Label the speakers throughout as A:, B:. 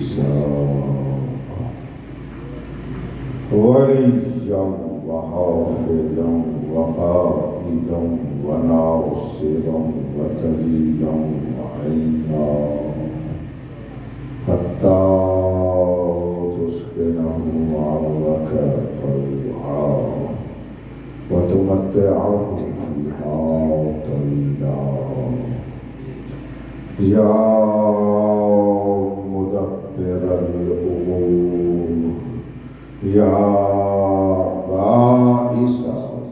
A: ميثاقا وليا وحافظا وقائدا وناصرا ودليلا وعينا حتى تسكنه أرضك طوعا وتمتعه فيها طويلا يا مدبر الأمور يا بائس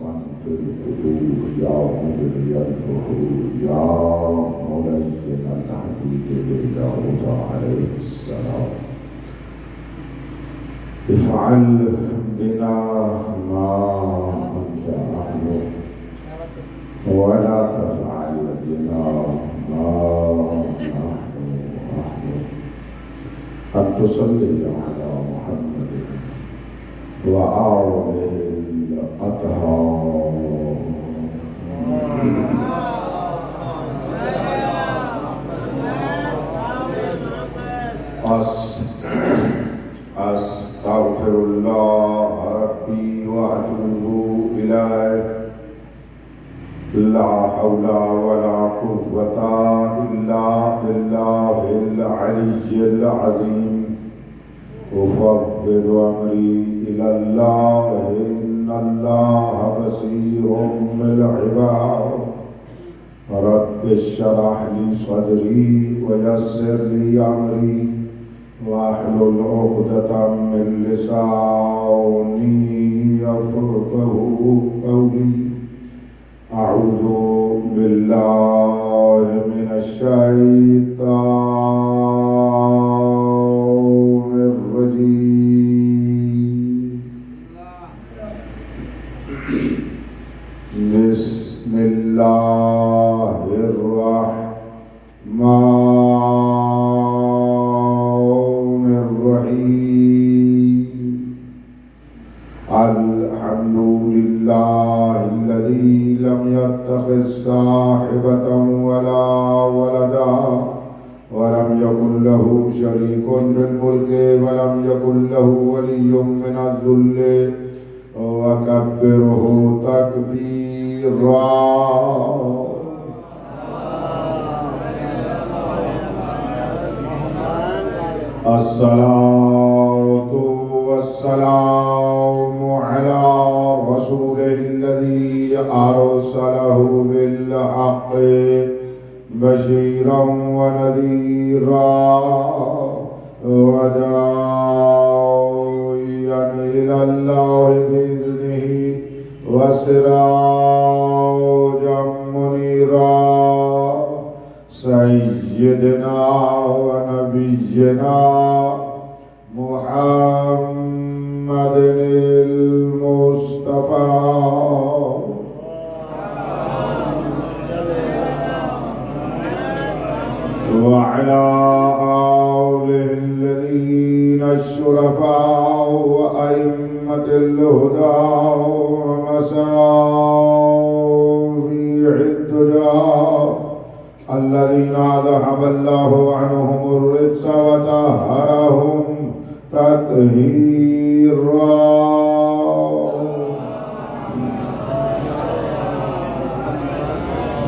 A: من في القلوب يا مجري البحور يا ملين الحديد لداود عليه السلام افعل بنا ما أنت أهله ولا تفعل بنا ما نحن أهله أن تصلي على محمد وآله الأطهار أستغفر الله ربي وأتوب إليه لا حول ولا قوة إلا بالله العلي العظيم أفوض أمري إلى الله إن الله بصير بالعباد رب اشرح لي صدري ويسر لي أمري واحلل عقدة من لساني يفقهوا قولي أعوذ بالله من الشيطان الرجيم بسم الله الرحمن الرحيم الحمد لله الذي لم يتخذ صاحبة ولا ولدا ولم يكن له شريك في الملك ولم يكن له ولي من الذل وكبره تكبيرا الصلاة والسلام على رسوله الذي أرسله بالحق بشيرا ونذيرا وداعيا إلى الله بإذنه وسراجا منيرا سيدنا ونبينا محمد المصطفى وعلى آله الذين الشرفاء وأئمة الهدى ومصابيح الدجى الذين ذهب الله عنهم الرجس وطهرهم تطهيرا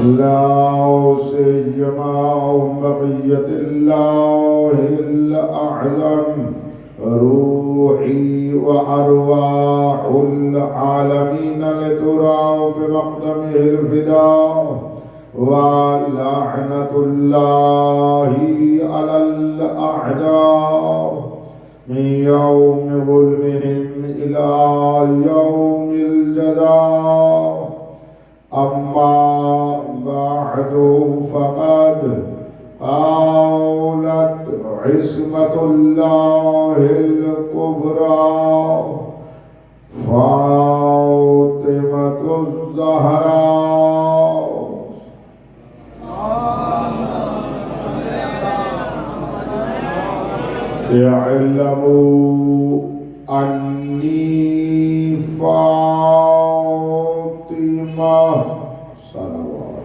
A: لا سيما بقية الله الأعظم روحي وأرواح العالمين لترى بمقدمه الفداء ولعنة الله على الأعداء من يوم ظلمهم إلى يوم الجزاء أما بعد فقد أولت عصمة الله الكبرى فاطمة الزهراء اعلموا أني فاطمة صلوات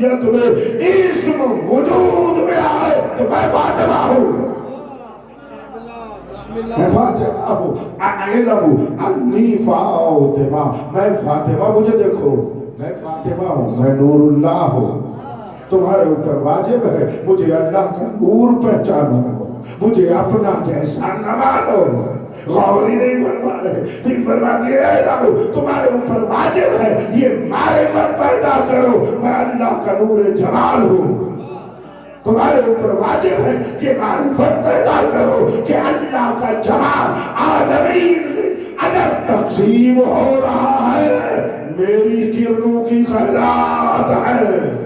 A: شخصیت میں اسم وجود میں آئے تو میں فاطمہ ہوں، میں فاطمہ ہوں، اعلم انی فاطمہ، میں فاطمہ، مجھے دیکھو میں فاطمہ ہوں، میں نور اللہ ہوں، تمہارے اوپر واجب ہے مجھے اللہ کا نور پہچانو، مجھے اپنا جیسا نہ مانو۔ غور ہی نہیں فرما رہے، پھر فرماتی ہے اے نبو تمہارے اوپر واجب ہے یہ معرفت پیدا کرو، میں اللہ کا نور جمال ہوں، تمہارے اوپر واجب ہے یہ معرفت پیدا کرو کہ اللہ کا جمال عالمین میں اگر تقسیم ہو رہا ہے میری کرنوں کی خیرات ہے۔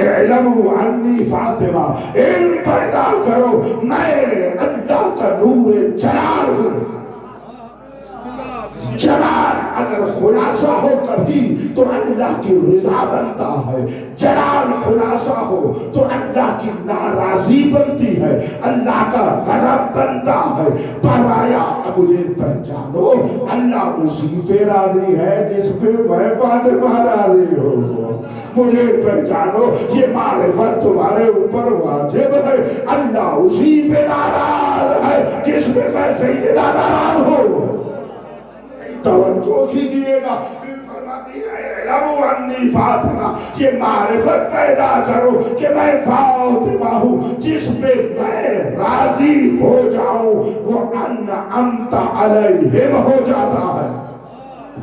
A: اعلموا انی فاطمہ، علم پیدا کرو میں اللہ کا نور جلال ہوں۔ جلال اگر خلاصہ ہو کبھی تو اللہ کی رضا بنتا ہے، جلال خلاصہ ہو تو اللہ کی ناراضی بنتی ہے، اللہ کا غضب بنتا ہے۔ فرمایا مجھے پہچانو اللہ اسی پہ راضی ہے جس پہ میں فاطمہ راضی ہوں، مجھے پہچانو یہ معرفت تمہارے اوپر واجب ہے، اللہ اسی پہ ناراض ہے جس پہ میں سیدہ ناراض ہوں۔ توجہ کیجئے گا، پھر فرماتی ہے اعلموا انی فاطمہ، یہ معرفت پیدا کرو کہ میں فاطمہ ہوں جس پہ میں راضی ہو جاؤں وہ انعمت علیہم ہو جاتا ہے۔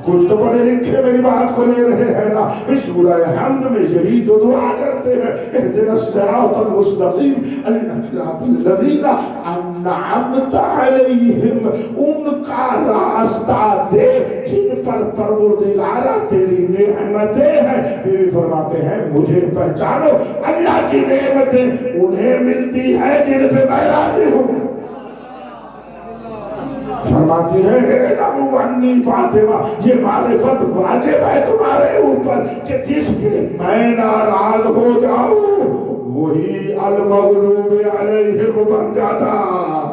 A: کچھ تو پڑھے لکھے میری بات کو لے رہے ہیں نا، اس سورہ حمد میں یہی تو دعا کرتے ہیں اہدنا الصراط المستقیم صراط الذین انعمت علیہم، ان کا راستہ دے جن پر پروردگارہ تیری نعمتیں ہیں۔ بیوی فرماتے ہیں مجھے پہچانو اللہ کی نعمتیں انہیں ملتی ہیں جن پہ میں راضی ہوں۔ فرماتی ہے اعلموا انی فاطمہ، یہ معرفت واجب ہے تمہارے اوپر کہ جس پہ میں ناراض ہو جاؤں وہی المغضوب علیہم بن جاتا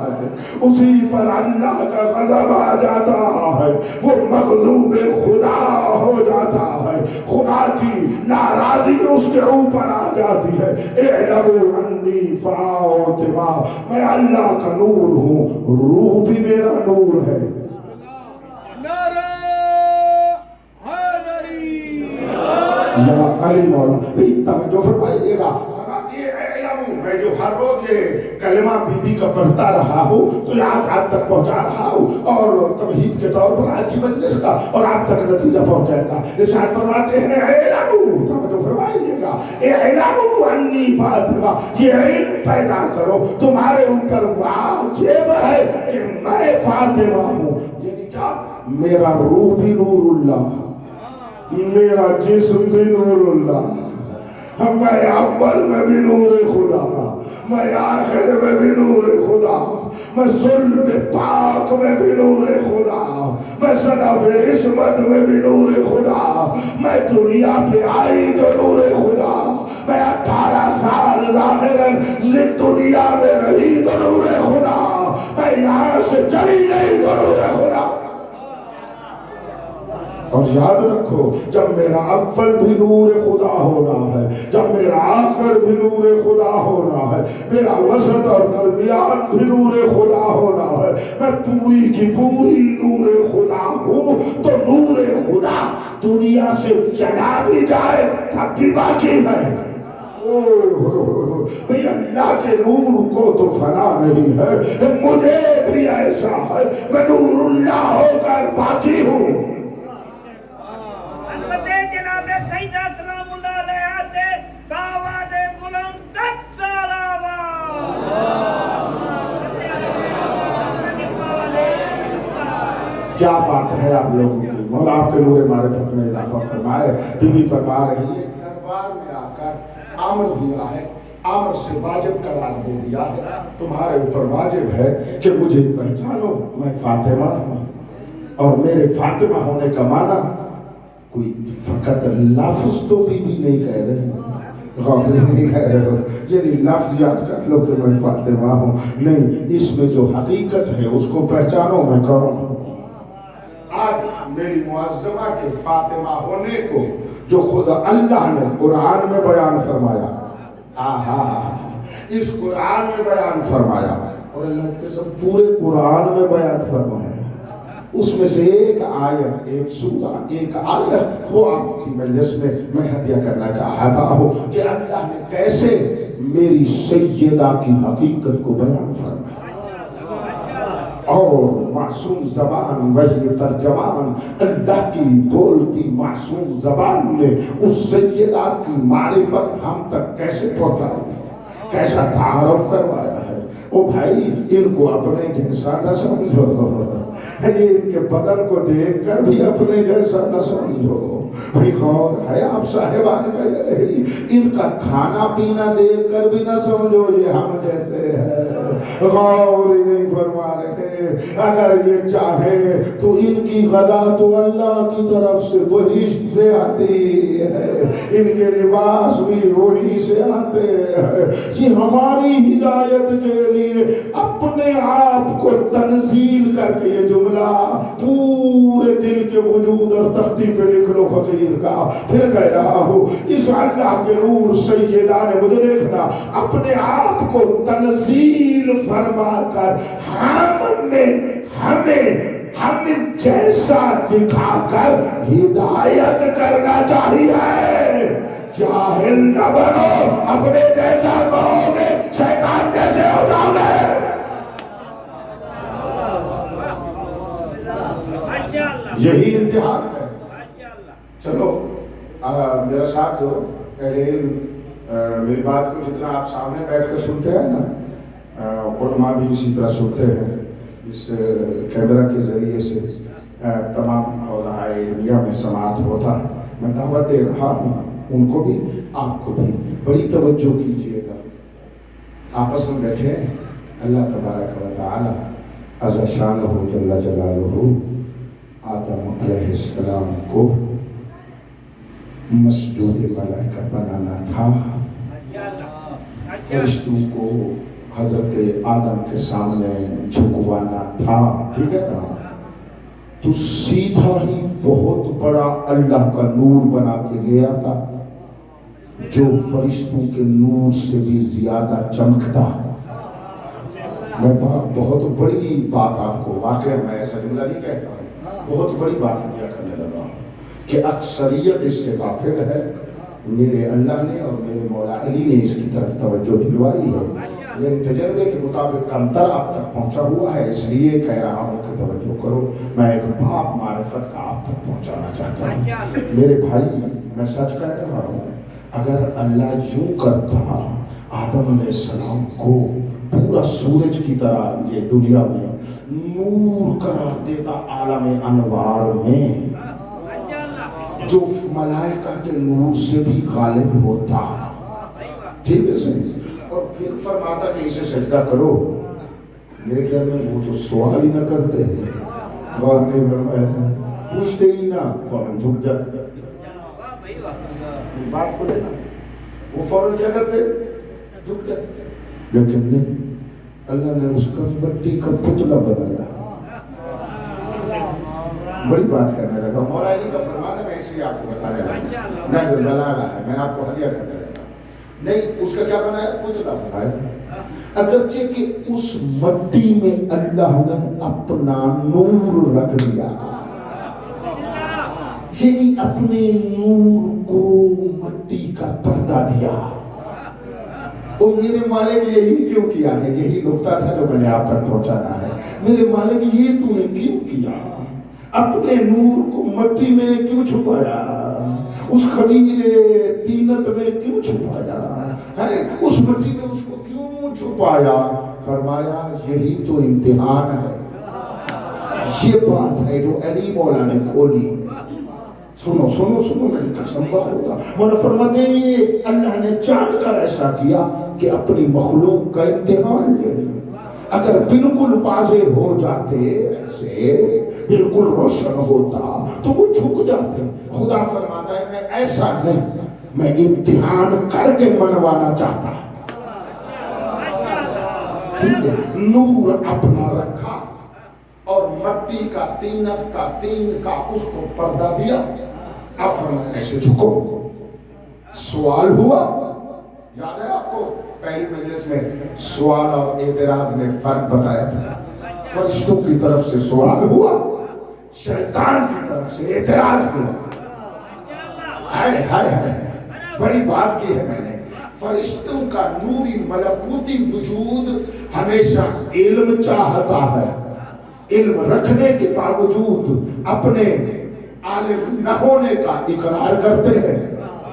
A: ہے، اسی پر اللہ کا غضب آ جاتا ہے، وہ مغضوب خدا ہو جاتا ہے، خدا کی ناراضی اس کے اوپر آ جاتی ہے۔ اعلموا انی فاطمہ، میں اللہ کا نور ہوں، روح بھی میرا نور ہے۔ یا علی مولا بھی توجہ فرمائیے گا، میں جو ہر روز یہ کلمہ بی بی کا پڑھتا رہا ہوں تو یہ آپ تک پہنچا رہا ہوں، اور تمہید کے طور پر آج کی مجلس کا اور آپ تک نتیجہ پہنچ جائے گا۔ ارشاد فرماتے ہیں اعلموا، توجہ فرمائیے گا، اعلموا انی فاطمہ، یہ علم پیدا کرو تمہارے اوپر واجب ہے کہ میں فاطمہ ہوں، یعنی کیا؟ میرا روح بھی نور اللہ، میرا جسم بھی نور اللہ، میں اول میں بھی نور خدا، میں آخر میں بھی نور خدا، میں صلب پاک میں بھی نور خدا، میں صدف عصمت میں بھی نور خدا، میں دنیا پہ آئی تو نور خدا، میں 18 سال ظاہراً دنیا میں رہی تو نور خدا، میں یہاں سے چلی گئی تو نور خدا۔ اور یاد رکھو جب میرا اول بھی نور خدا ہونا ہے، جب میرا آخر بھی نور خدا ہونا ہے، میرا وسط اور درمیان بھی نور خدا ہونا ہے، میں پوری کی پوری نور خدا ہوں، تو نور خدا دنیا سے چلا بھی جائے تب بھی باقی ہے۔ بھئی اللہ کے نور کو تو فنا نہیں ہے، مجھے بھی ایسا ہے، میں نور اللہ ہو کر باقی ہوں۔
B: جناب سیدہ سلام اللہ علیہ تے باواد بلند تک سلاوات۔
A: کیا بات ہے آپ لوگوں کی، مولا آپ کے نور معرفت میں اضافہ فرمائے۔ بی بی فرما رہی ہے دربار میں آ کر امر دیا ہے، امر سے واجب قرار دے دیا ہے، تمہارے اوپر واجب ہے کہ مجھے پہچانو میں فاطمہ ہوں، اور میرے فاطمہ ہونے کا معنی کوئی فقط لفظ تو بھی نہیں کہہ رہے ہیں، غافل نہیں کہہ رہے ہو یعنی لفظ یاد کر لو کہ میں فاطمہ ہوں، نہیں، اس میں جو حقیقت ہے اس کو پہچانو میں کون ہوں۔ آج میری معظمہ کے فاطمہ ہونے کو جو خود اللہ نے قرآن میں بیان فرمایا، اس قرآن میں بیان فرمایا، اور اللہ کے قسم پورے قرآن میں بیان فرمایا، اس میں سے ایک آیت، ایک سورہ، ایک آیت وہ آپ کی مجلس میں میں ہدیہ کرنا چاہتا ہوں کہ اللہ نے کیسے میری سیدہ کی حقیقت کو بیان فرمایا، اور معصوم زبان وحی ترجمان اللہ کی بولتی معصوم زبان نے اس سیدہ کی معرفت ہم تک کیسے پہنچائی ہے، کیسا تعارف کروایا ہے۔ او بھائی ان کو اپنے جیسا نہ سمجھو، یہ ان کے بدن کو دیکھ کر بھی اپنے جیسا نہ سمجھو۔ بھائی غور ہے آپ صاحبان کا یہ نہیں، ان کا کھانا پینا دیکھ کر بھی نہ سمجھو یہ ہم جیسے ہیں۔ غور ہی نہیں فرما رہے، اگر یہ چاہے تو ان کی غذا تو اللہ کی طرف سے بہشت سے آتی ہے، ان کے لباس بھی وہی سے آتے ہیں۔ یہ ہماری ہدایت کے لیے اپنے آپ کو تنزیل کر کے یہ جملہ پورے دل کے وجود اور تختی پہ لکھ لو فقیر کا۔ پھر کہہ رہا ہوں اس اللہ کے نور سیدہ نے مجھے دیکھنا اپنے آپ کو تنزیل فرما کر ہمیں جیسا دکھا کر ہدایت کرنا چاہیے۔ جاہل نہ بنو، اپنے جیسا کہو گے شیطان جیسے ہو جاؤ گے۔ یہی امتحان ہے۔ چلو میرا ساتھ دو، پہلے میری بات کو جتنا آپ سامنے بیٹھ کر سنتے ہیں نا، علماء بھی اسی طرح سنتے ہیں، اس کیمرہ کے ذریعے سے تمام علماء علمیہ میں سماعت ہوتا ہے۔ میں دعوت دے رہا ہوں ان کو بھی آپ کو بھی، بڑی توجہ کیجئے گا۔ آپس میں بیٹھے ہیں، اللہ تبارک و تعالی عز شانہ جل جلالہ آدم علیہ السلام کو مسجود ملائکہ بنانا تھا، فرشتوں کو حضرت آدم کے سامنے جھکوانا تھا، ٹھیک ہے نا؟ تو سیدھا ہی بہت بڑا اللہ کا نور بنا کے لے آتا جو فرشتوں کے نور سے بھی زیادہ چمکتا۔ میں بہت بڑی بات آپ کو، واقعہ میں ایسا جملہ نہیں کہتا ہوں، بہت بڑی بات کیا کرنے لگا ہوں کہ اکثریت اس سے غافل ہے۔ میرے اللہ نے اور میرے مولا علی نے اس کی طرف توجہ دلوائی ہے، میرے تجربے کے مطابق کمتر آپ تک پہنچا ہوا ہے، اس لیے کہہ رہا ہوں کہ توجہ کرو۔ میں ایک باپ معرفت کا آپ تک پہنچانا چاہتا ہوں۔ میرے بھائی میں سچ کہہ رہا ہوں، اگر اللہ یوں کرتا آدم علیہ السلام کو پورا سورج کی طرح یہ دنیا میں نور قرار دیتا عالم انوار میں، جو ملائکہ کے نور سے بھی غالب ہوتا، ٹھیک ہے صحیح، اور پھر فرماتا کہ اسے سجدہ کرو۔ میرے خیال میں وہ تو سوال ہی نہ کرتے، غور نہیں فرمایا، پوچھتے ہی نہ، فوراً جھک جاتے۔ بات کو لینا وہ فوراً کیا کرتے؟ جھک جاتے۔ لیکن نہیں، اللہ نے اس کا مٹی کا پتلا بنایا۔ بڑی بات کرنے لگا، مولا علی کا فرمان ہے، میں اس لیے آپ کو بتانے لگا، نہج البلاغہ ہے، میں آپ کو ہدیہ کرنے لگا۔ نہیں، اس کا کیا بنایا؟ پتلا بنایا۔ اگرچہ کہ اس مٹی میں اللہ نے اپنا نور رکھ دیا، یعنی اپنے نور کو مٹی کا پردہ دیا۔ اور میرے مالک یہی کیوں کیا ہے؟ یہی نقطہ تھا جو میں نے آپ تک پہنچانا ہے۔ میرے مالک یہ تو نے کیوں کیا؟ اپنے نور کو مٹی میں کیوں چھپایا؟ اس خدیر طینت میں کیوں چھپایا ہے؟ اس مٹی میں اس کو کیوں چھپایا؟ فرمایا یہی تو امتحان ہے۔ یہ بات ہے جو علی مولا نے کھولی۔ سنو سنو سنو، میری قسم بخدا، مولا فرماتے ہیں یہ اللہ نے چاہ کر ایسا کیا کہ اپنی مخلوق کا امتحان لے۔ اگر بالکل واضح ہو جاتے، ایسے بالکل روشن ہوتا تو وہ جھک جاتے۔ خدا فرماتا ہے میں ایسا نہیں، میں امتحان کر کے منوانا چاہتا ہوں۔ ٹھیک ہے، نور اپنا رکھا اور مٹی کا طینت کا تین کا اس کو پردہ دیا. اب فرمایا ایسے جھکو. سوال ہوا, یاد ہے آپ کو پہلی مجلس میں سوال اور اعتراض میں فرق بتایا تھا. فرشتوں کی طرف سے سوال ہوا, شیطان کی طرف سے اعتراض ہوا. ہائے ہائے ہائے, بڑی بات کی ہے میں نے. فرشتوں کا نوری ملکوتی وجود ہمیشہ علم چاہتا ہے. علم رکھنے کے باوجود اپنے عالم نہ ہونے کا اقرار کرتے ہیں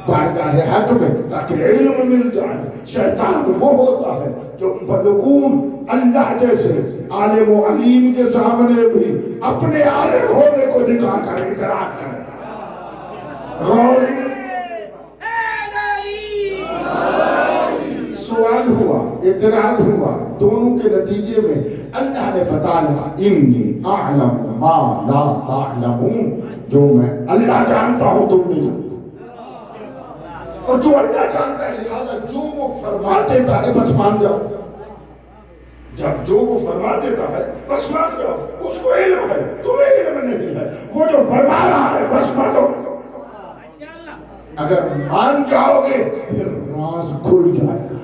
A: بارگاہ حق میں تاکہ علم مل جائے. شیطان وہ ہوتا ہے جو ملعون اللہ جیسے عالم و علیم کے سامنے بھی اپنے عالم ہونے کو دکھا کر اعتراض کرے. سوال ہوا, اعتراض ہوا, دونوں کے نتیجے میں اللہ نے بتایا انی اعلم ما لا تعلمون, جو میں اللہ جانتا ہوں تم نہیں جانتے. اور جو اللہ جانتا ہے لہذا جو وہ فرما دیتا ہے بس مان جاؤ. جب جو وہ فرما دیتا ہے بس مان جاؤ. اس کو علم ہے, تمہیں علم نہیں ہے. وہ جو فرما رہا ہے بس مانو. اگر مان جاؤ گے پھر راز کھل جائے گا.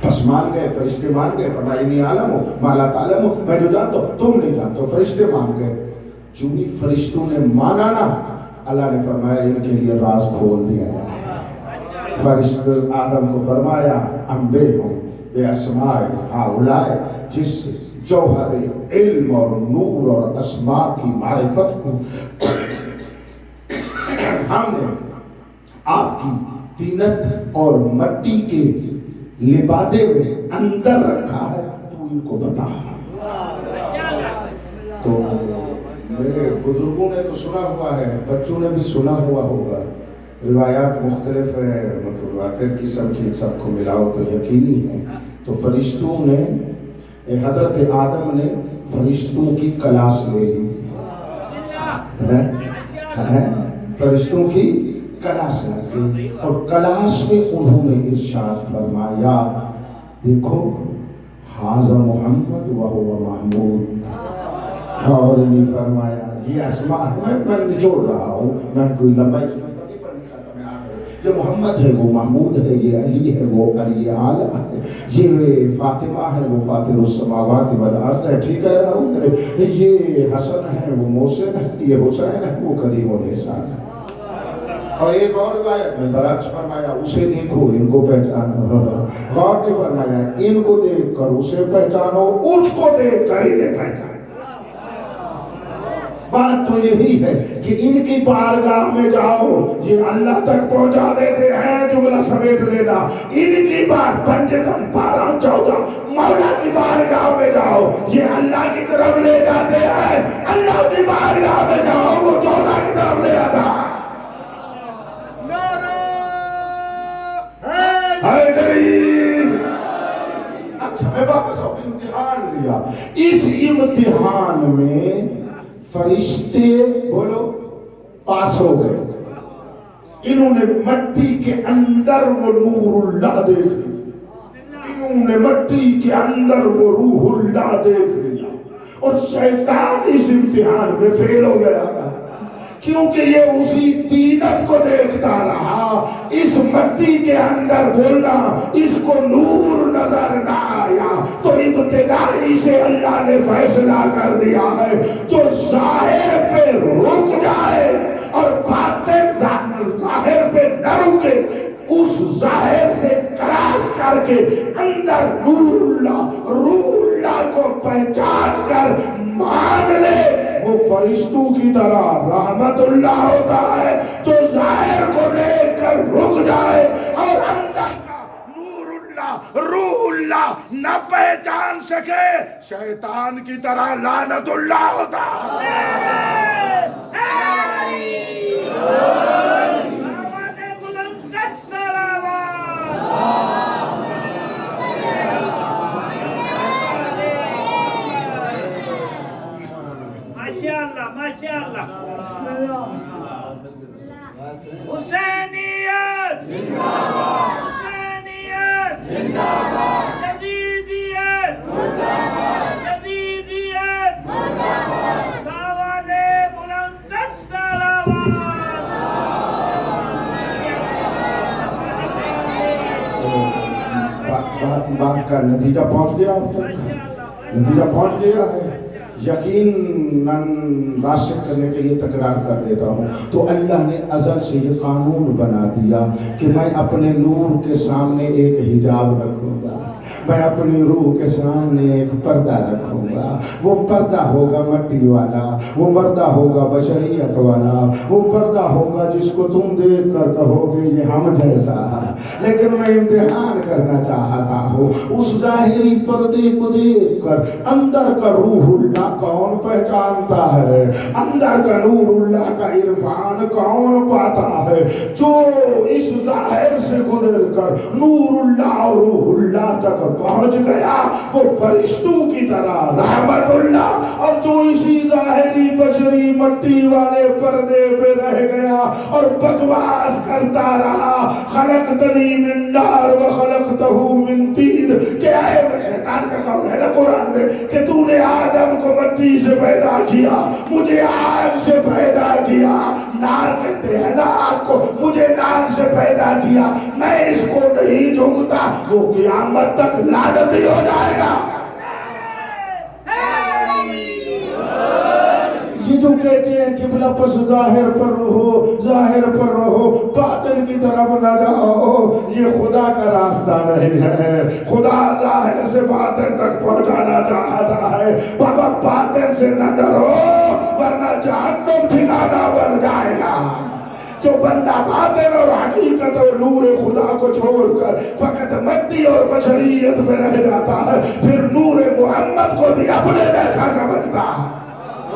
A: بس مان گئے, فرشتے مان گئے. فرمایا انی عالم ہو ما لا تعلم ہو, میں جو جانتا ہوں تم نہیں جانتے ہو. فرشتے مان گئے. چونکہ فرشتوں نے مانا نا, اللہ نے فرمایا ان کے لیے راز کھول دیا جائے. فرشتے آدم کو فرمایا انبے ہوں بے اسماء ہاؤلاء, جس جوہر علم اور نور اور اسماء کی معرفت کو ہم نے آپ کی طینت اور مٹی کے لبادے میں اندر رکھا ہے, تو ان کو بتا. تو میرے بزرگوں نے تو سنا ہوا ہے, بچوں نے بھی سنا ہوا ہوگا. روایات مختلف ہے, متواتر قسم کی, سب کو ملاؤ تو یقینی ہے. تو فرشتوں نے, حضرت آدم نے فرشتوں کی کلاس لے لی. فرشتوں کی کلاس لگی اور کلاس میں انہوں نے ارشاد فرمایا دیکھو حاذا محمد وہو محمود. اور نہیں فرمایا یہ اسماء میں نچوڑ رہا ہوں, میں کوئی لمبائی سے نہیں پڑھنے کا تھا. میں آخر یہ محمد ہے وہ محمود ہے, یہ علی ہے وہ علی اعلیٰ ہے, یہ فاطمہ ہے وہ فاطر السماوات والارض ہے. ٹھیک کہہ رہا ہوں, یہ حسن ہے وہ محسن ہے, یہ حسین ہے وہ کریم الحسان ہے. اور ایک اور روایت میں برعکس فرمایا اسے دیکھو ان کو پہچانو. غور نے فرمایا ان کو دیکھ کر اسے پہچانو, اس کو دیکھ کر انہیں پہچانو. بات تو یہی ہے کہ ان کی بارگاہ میں جاؤ, یہ اللہ تک پہنچا دیتے ہیں. جملہ سمیت لینا, ان کی بات پنجتن 12-14 مولا کی بارگاہ میں جاؤ, یہ اللہ کی طرف لے جاتے ہیں. اللہ کی بارگاہ میں جاؤ, وہ 14 کی طرف لے جاتا ہے. اچھا میں واپس آؤں, امتحان لیا. اس امتحان میں فرشتے بولو پاس ہو گئے. انہوں نے مٹی کے اندر وہ نور اللہ دیکھ لیا, انہوں نے مٹی کے اندر وہ روح اللہ دیکھ لیا. اور شیطان اس امتحان میں فیل ہو گیا کیونکہ یہ اسی طینت کو دیکھتا رہا. اس مٹی کے اندر بولنا اس کو نور نظر نہ آیا. تو ابتدائی سے اللہ نے فیصلہ کر دیا ہے جو ظاہر پہ رک جائے اور باطن ظاہر پہ نہ رکے, اس ظاہر سے کراس کر کے اندر نور اللہ روح اللہ کو پہچان کر مان لے, وہ فرشتوں کی طرح رحمت اللہ ہوتا ہے. جو ظاہر کو دیکھ کر رک جائے اور اندر کا نور اللہ روح اللہ نہ پہچان سکے, شیطان کی طرح لعنت اللہ ہوتا ہے.
B: ماشاءاللہ حسینیت حسینیت یزیدیت
A: بات کا نتیجہ پہنچ گیا اب تک؟ نتیجہ پہنچ گیا ہے؟ یقیناً راسخ کرنے کے لیے تکرار کر دیتا ہوں، تو اللہ نے ازل سے یہ قانون بنا دیا کہ میں اپنے نور کے سامنے ایک حجاب رکھوں گا، میں اپنی روح کے سامنے ایک پردہ رکھوں گا۔ وہ پردہ ہوگا مٹی والا، وہ پردہ ہوگا بشریت والا، وہ پردہ ہوگا جس کو تم دیکھ کر کہو گے یہ ہم جیسا ہے، لیکن میں امتحان کرنا چاہتا ہوں اس ظاہری پردے کو دیکھ کر اندر کا روح اللہ کون پہچانتا ہے، اندر کا نور اللہ کا عرفان کون پاتا ہے۔ جو اس ظاہر سے گزر کر نور اللہ اور روح اللہ تک پہنچ گیا وہ فرشتوں کی طرح رحمت اللہ، اور جو اسی ظاہری بشری مٹی والے پردے پہ رہ گیا اور بکواس کرتا رہا، خلقتنی من نار وخلقتہ من طین، کہ آئے میں شیطان کا قول ہے نا قرآن میں کہ تو نے آدم کو مٹی سے پیدا کیا، مجھے آگ سے پیدا کیا، نار کہتے ہیں نا آگ کو، مجھے نار سے پیدا کیا، میں اس کو نہیں جھکتا، وہ قیامت تک لعنتی ہو جائے گا۔ یہ جو کہتے ہیں کہ بلا پس ظاہر پر رہو، ظاہر پر رہو، باطن کی طرف نہ جاؤ، یہ خدا کا راستہ نہیں ہے۔ خدا ظاہر سے باطن تک پہنچانا چاہتا ہے۔ بابا باطن سے نہ ڈرو ورنہ جہنم ٹھکانہ بن جائے گا۔ جو بندہ باطن اور حقیقت اور نور خدا کو چھوڑ کر فقط مٹی اور بشریت میں رہ جاتا ہے، پھر نور محمد کو بھی اپنے جیسا سمجھتا ہے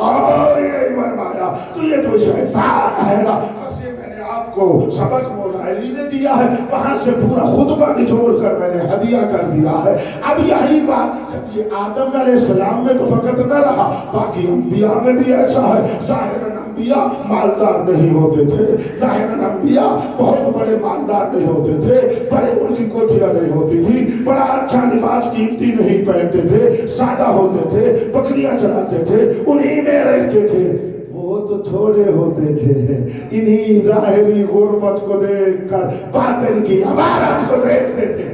A: اور ہی نہیں فرمایا تو یہ تو شیطان ہے نا۔ بس یہ میں نے آپ کو سبق موزائلی نے دیا ہے، وہاں سے پورا خطبہ نچوڑ کر میں نے ہدیہ کر دیا ہے۔ اب یہی بات جب یہ آدم علیہ السلام میں تو فقط نہ رہا، باقی انبیاء میں بھی ایسا ہے۔ ظاہراً انبیاء مالدار نہیں ہوتے تھے، ظاہراً انبیاء بہت بڑے مالدار نہیں ہوتے تھے، بڑے ان کی کوٹھیاں نہیں ہوتی تھی، بڑا اچھا لباس قیمتی نہیں پہنتے تھے، سادہ ہوتے تھے، بکریاں چراتے تھے، انہی میں رہتے تھے۔ وہ تو تھوڑے ہوتے تھے، انہی ظاہری غربت کو دیکھ کر باطن کی عمارت کو دیکھتے تھے۔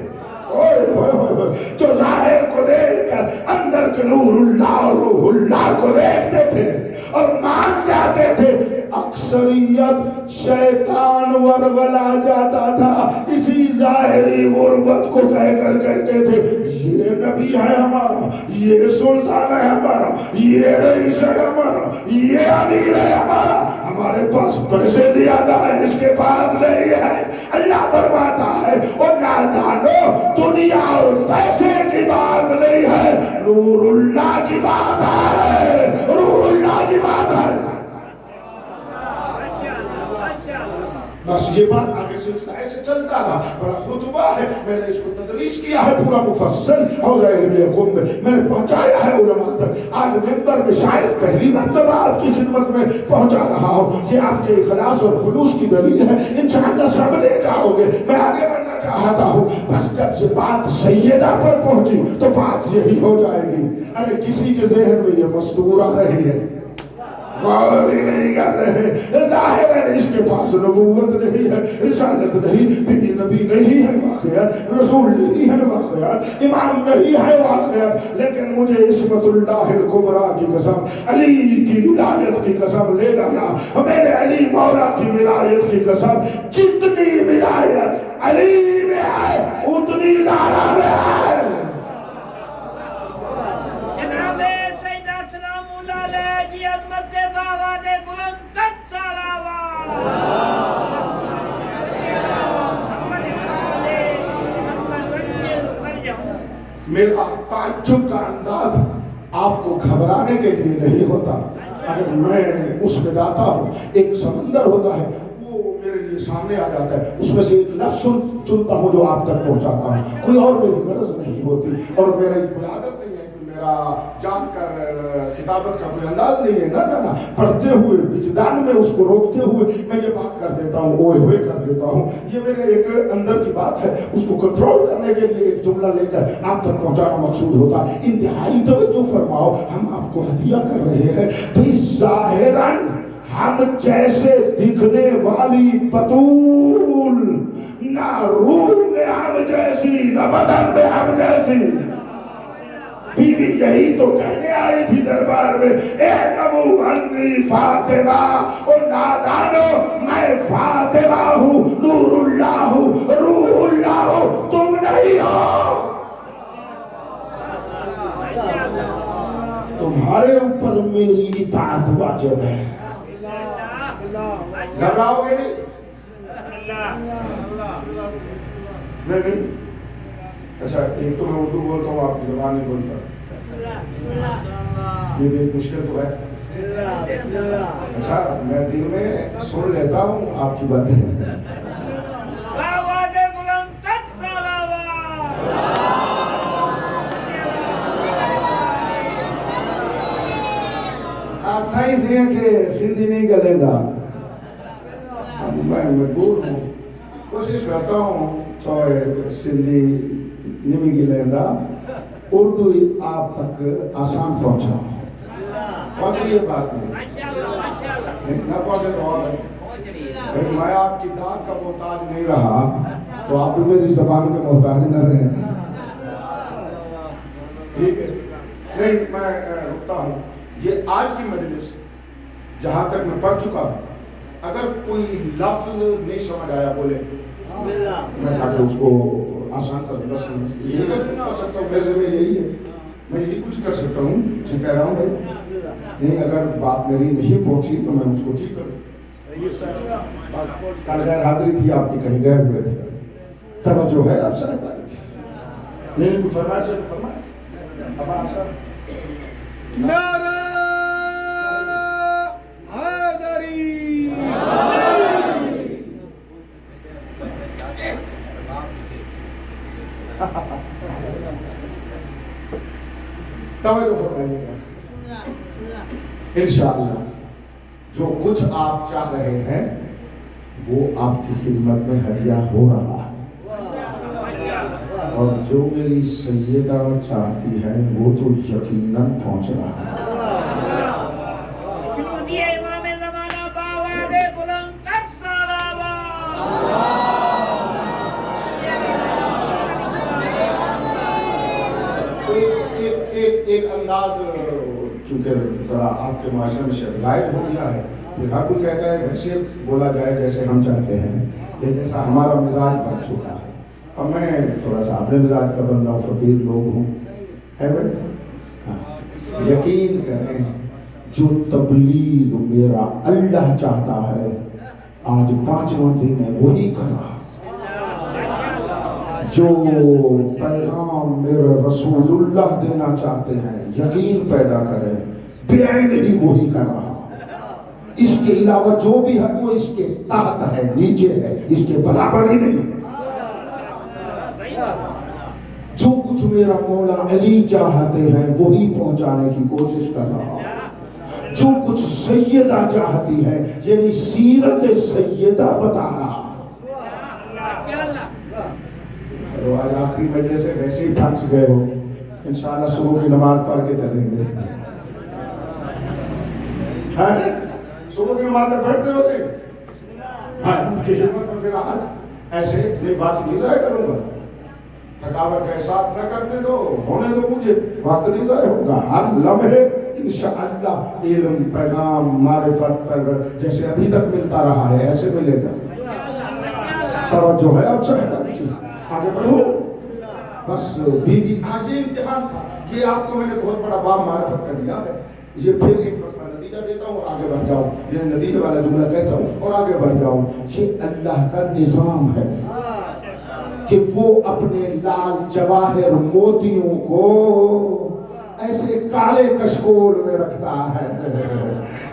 A: جو ظاہر کو دیکھ کر اندر کے نور اللہ اور روح اللہ کو دیکھتے تھے اور مان جاتے تھے۔ اکثریت شیطان ورغلا جاتا تھا، اسی ظاہری غربت کو کہہ کر کہتے تھے یہ نبی ہے ہمارا، یہ سلطان ہے ہمارا، یہ رئیس ہے ہمارا، یہ امیر ہے ہمارا، ہمارے پاس پیسے زیادہ ہے اس کے پاس نہیں ہے۔ اللہ فرماتا ہے اور نادانو، دنیا اور پیسے کی بات نہیں ہے، نور اللہ کی بات ہے، روح اللہ کی بات ہے۔ بس یہ بات آگے سلسلہ ایسے چلتا رہا، بڑا خطبہ ہے، میں نے اس کو تدریس کیا ہے پورا مفصل حوض علم یعقوب میں نے پہنچایا ہے علماء تک۔ آج ممبر میں شاید پہلی مرتبہ آپ کی خدمت میں پہنچا رہا ہوں، یہ آپ کے اخلاص اور خلوص کی دلیل ہے، انشاءاللہ سب لے جاؤ گے۔ میں آگے بڑھنا چاہتا ہوں، بس جب یہ بات سیدہ پر پہنچی تو بات یہی ہو جائے گی۔ ارے کسی کے ذہن میں یہ مستور آ رہی ہے، غور ہی نہیں کر رہے، ظاہراً اس کے پاس نبوت نہیں ہے، رسالت نہیں، بھی نبی نہیں ہے واقعا، رسول نہیں ہے واقعا، امام نہیں ہے واقعا، لیکن مجھے عصمت اللہ الکبریٰ کی قسم، علی کی ولایت کی قسم لے جانا، میرے علی مولا کی ولایت کی قسم، جتنی ولایت علی میں ہے اتنی زہرا میں ہے۔ میرا تعجب کا انداز آپ کو گھبرانے کے لیے نہیں ہوتا۔ اگر میں اس میں جاتا ہوں، ایک سمندر ہوتا ہے وہ میرے لیے سامنے آ جاتا ہے، اس میں سے ایک لفظ چنتا ہوں جو آپ تک پہنچاتا ہوں، کوئی اور میری غرض نہیں ہوتی اور میری کوئی عادت نہیں ہے کہ میرا جان کر کتابت کا کوئی انداز نہیں ہے، نہ پڑھتے ہوئے وجدان میں اس کو روکتے ہوئے میں یہ بات کر دیتا ہوں، اوئے ہوئے کر دیتا ہوں، یہ میرے ایک اندر کی بات ہے، اس کو کنٹرول کرنے کے لیے ایک جملہ لے کر آپ تک پہنچانا مقصود ہوتا ہے۔ انتہائی توجہ فرماؤ، ہم آپ کو ہدیہ کر رہے ہیں بھئی ظاہراً ہم جیسے دکھنے والی بطول نہ روح میں ہم جیسی نہ بدن میں ہم جیسی. بی بی یہی تو کہنے آئی تھی دربار میں, اعلموا انی فاطمہ, اور نادانو میں فاطمہ ہوں, نور اللہ ہوں, روح اللہ ہوں, تم نہیں ہو. تمہارے اوپر میری اطاعت واجب ہے. گھبراؤ گے نہیں؟ نہیں. اچھا ایک تو میں اردو بولتا ہوں, آپ کی زبان نہیں بولتا, یہ بھی ایک مشکل تو ہے. اچھا میں دل میں سن لیتا ہوں آپ کی باتیں. سائنس یہ ہے کہ سندھی نہیں گلے گا, میں مجبور ہوں, کوشش کرتا ہوں تو سندھی نہیں گلے گا, اردو آپ تک آسان پہنچا. پہنچ یہ بات نہیں نہ پہنچے تو اور ہے. میں آپ کی داد کا محتاج نہیں رہا تو آپ بھی میری زبان کے محتاج نہ رہے. ٹھیک ہے, نہیں میں رکتا ہوں. یہ آج کی مجلس جہاں تک میں پڑھ چکا ہوں, اگر کوئی لفظ نہیں سمجھ آیا بولے, میں تاکہ اس کو آسان کر دوں. بس یہی کر سکتا ہوں, میرے ذمہ یہی ہے, میں یہی کچھ کر سکتا ہوں. میں کہہ رہا ہوں بھائی نہیں, اگر بات میری نہیں پہنچی تو میں اس کو ٹھیک کر دوں. کل غیر حاضری تھی آپ کی, کہیں گئے ہوئے تھے, توجہ ہے آپ سر؟ نہیں کچھ فرمائے سے فرمائے. اب آپ سر
C: نعرہ حیدری.
A: توجہ فرمائیے گا. انشاءاللہ جو کچھ آپ چاہ رہے ہیں وہ آپ کی خدمت میں ہدیہ ہو رہا ہے, اور جو میری سیدہ چاہتی ہے وہ تو یقیناً پہنچ رہا ہے. ایک انداز کیونکہ ذرا آپ کے معاشرے میں شرائط ہو گیا ہے, پھر ہر کوئی کہتا ہے ویسے بولا جائے جیسے ہم چاہتے ہیں, یا جیسا ہمارا مزاج بن چکا ہے. اب میں تھوڑا سا اپنے مزاج کا بندہ ہوں, فقیر لوگ ہوں, ہے بھائی. یقین کریں جو تبلیغ میرا اللہ چاہتا ہے آج 5واں دن ہے وہی کر رہا. جو پیغام میرے رسول اللہ دینا چاہتے ہیں یقین پیدا کریں بے نہیں وہی کر رہا. اس کے علاوہ جو بھی ہے وہ اس کے تحت ہے, نیچے ہے, اس کے برابر ہی نہیں ہے. جو کچھ میرا مولا علی چاہتے ہیں وہی پہنچانے کی کوشش کر رہا. جو کچھ سیدہ چاہتی ہے یعنی سیرت سیدہ بتا رہا. آج آخری وجہ سے ویسے ہی تھک گئے ہو, انشاءاللہ صبح کی نماز پڑھ کے چلیں گے. صبح کی نماز میں پڑھتے ہو گے. آپ کی خدمت میں میرا حج ایسے اپنی بات نہیں ضائع کروں گا. تھکاوٹ کا احساس نہ کرنے دو, ہونے دو, مجھے وقت نہیں ضائع ہوگا. ہر لمحے انشاءاللہ علم, پیغام, معرفت پر جیسے ابھی تک ملتا رہا ہے ایسے ملے گا. توجہ ہے آپ صاحب کی, آگے بڑھو. بس بی بی آج یہ امتحان تھا, یہ آپ کو میں نے بہت بڑا باب معرفت کا دیا ہے. یہ پھر ایک نتیجہ دیتا ہوں اور آگے بڑھ جاؤں, یہ نتیجے والا جملہ کہتا ہوں اور آگے بڑھ جاؤں. یہ اللہ کا نظام ہے کہ وہ اپنے لال جواہر موتیوں کو ایسے کالے کشکول میں رکھتا ہے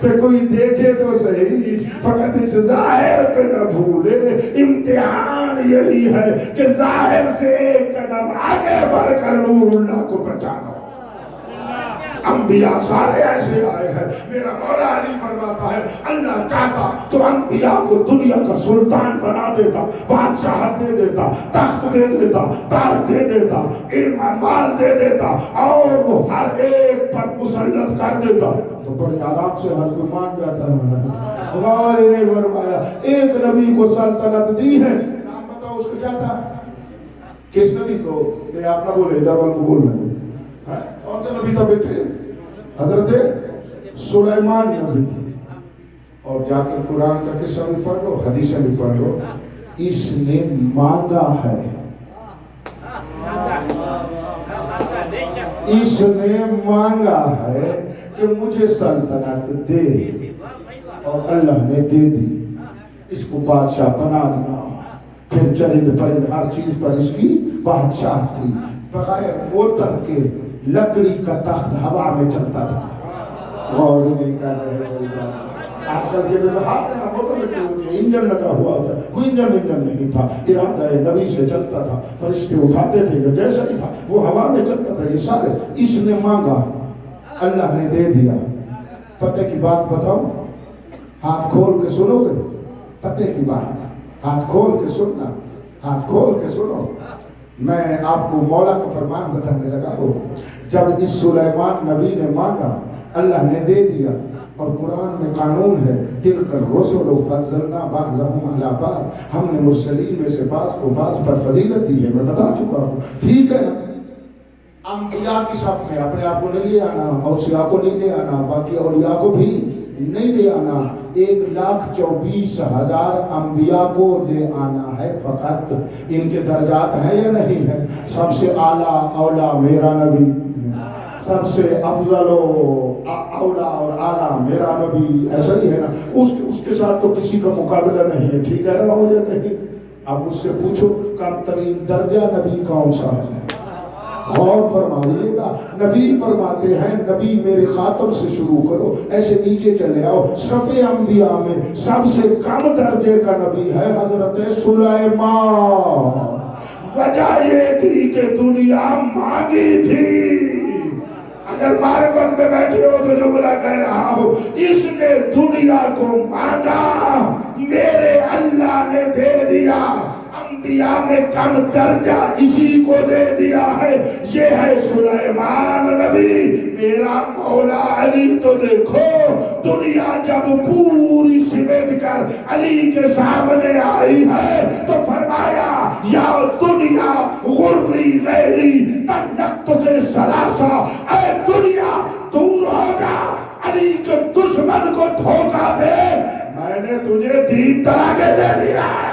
A: کہ کوئی دیکھے تو صحیح, فقط اس ظاہر پہ نہ بھولے. امتحان یہی ہے کہ ظاہر سے ایک قدم آگے بڑھ کر نور اللہ کو پہچانو. انبیاء سارے ایسے آئے ہیں. میرا مولا علی فرماتا ہے اللہ چاہتا تو انبیاء کو دنیا کا سلطان بنا دیتا, بادشاہت دے دیتا, تخت دے دیتا, تاج دے دیتا, علم مال دے دیتا, اور وہ ہر ایک پر مسلط کر دیتا. تو بڑے آرام سے ہر کوئی مان جاتا ہے. غور نے فرمایا ایک نبی کو سلطنت دی ہے, نام بتاؤ اس کے کیا تھا؟ کس نبی کو؟ نہیں آپ نہ بولے، ادھر والوں کو بولنا ہے۔ کون سے نبی تھا بیٹے؟ حضرت سلیمان نبی۔ اور جا کر قرآن کا قصہ بھی پڑھ لو، حدیثیں بھی پڑھ لو، اس نے مانگا ہے، اس نے مانگا ہے کہ مجھے سلطنت دے، اور اللہ نے دے دی، اس کو بادشاہ بنا دیا۔ پھر چرند پرند ہر چیز پر اس کی بادشاہ تھی، بغیر موٹر کے لکڑی کا تخت ہوا میں چلتا تھا۔ غور ہی نہیں کر رہے میری بات۔ آج کل کے دن ہاتھ ہے موٹر لگی ہوتی ہے، انجن لگا ہوا ہوتا ہے، کوئی انجن نہیں تھا، ارادہ نبی سے چلتا تھا، فرشتے اٹھاتے تھے، جیسا ہی تھا وہ ہوا میں چلتا تھا۔ یہ سارے اس نے مانگا، اللہ نے دے دیا۔ پتہ کی بات بتاؤں، ہاتھ کھول کے سنو گے؟ پتہ کی بات ہاتھ کھول کے سننا، ہاتھ کھول کے سنو۔ میں آپ کو مولا کا فرمان بتانے لگا ہوں۔ جب اس سلیمان نبی نے مانگا، اللہ نے دے دیا، اور قرآن میں قانون ہے، تلک الرسل فضلنا بعضهم علی بعض، ہم نے مرسلین میں سے بعض کو بعض پر فضیلت دی ہے، میں بتا چکا ہوں، ٹھیک ہے نا؟ انبیاء کی صف میں اپنے آپ کو نہیں لے آنا، اوصیاء کو نہیں لے آنا، باقی اولیاء کو بھی نہیں لے آنا، 1,24,000 انبیاء کو لے آنا ہے فقط۔ ان کے درجات ہیں یا نہیں ہیں؟ سب سے اعلیٰ اولا میرا نبی، سب سے افضل و اولا اور اعلیٰ میرا نبی، ایسا ہی ہے نا؟ اس کے ساتھ تو کسی کا مقابلہ نہیں ہے، ٹھیک ہے نا؟ ہو یا نہیں؟ اب اس سے پوچھو کم ترین درجہ نبی کون سا ہے؟ غور فرمائیے گا، نبی فرماتے ہیں نبی میرے خاتم سے شروع کرو، ایسے نیچے چلے آؤ، صف انبیاء میں سب سے کم درجے کا نبی ہے حضرت سلیمان۔ وجہ یہ تھی کہ دنیا مانگی تھی۔ اگر معرفت میں بیٹھے ہو تو جملہ کہہ رہا ہو، اس نے دنیا کو مانگا، میرے اللہ نے دے دیا۔ انبیاء میں کم درجہ اسی کو دے دیا ہے، یہ ہے سلیمان نبی۔ میرا مولا علی تو دیکھو، دنیا جب پوری سمیٹ کر علی کے سامنے آئی ہے تو فرمایا یا دنیا غری غیری تنقت کے سلاسہ، اے دنیا دور ہوگا، علی کے دشمن کو دھوکہ دے، میں نے تجھے دین تلا کے دے دیا ہے۔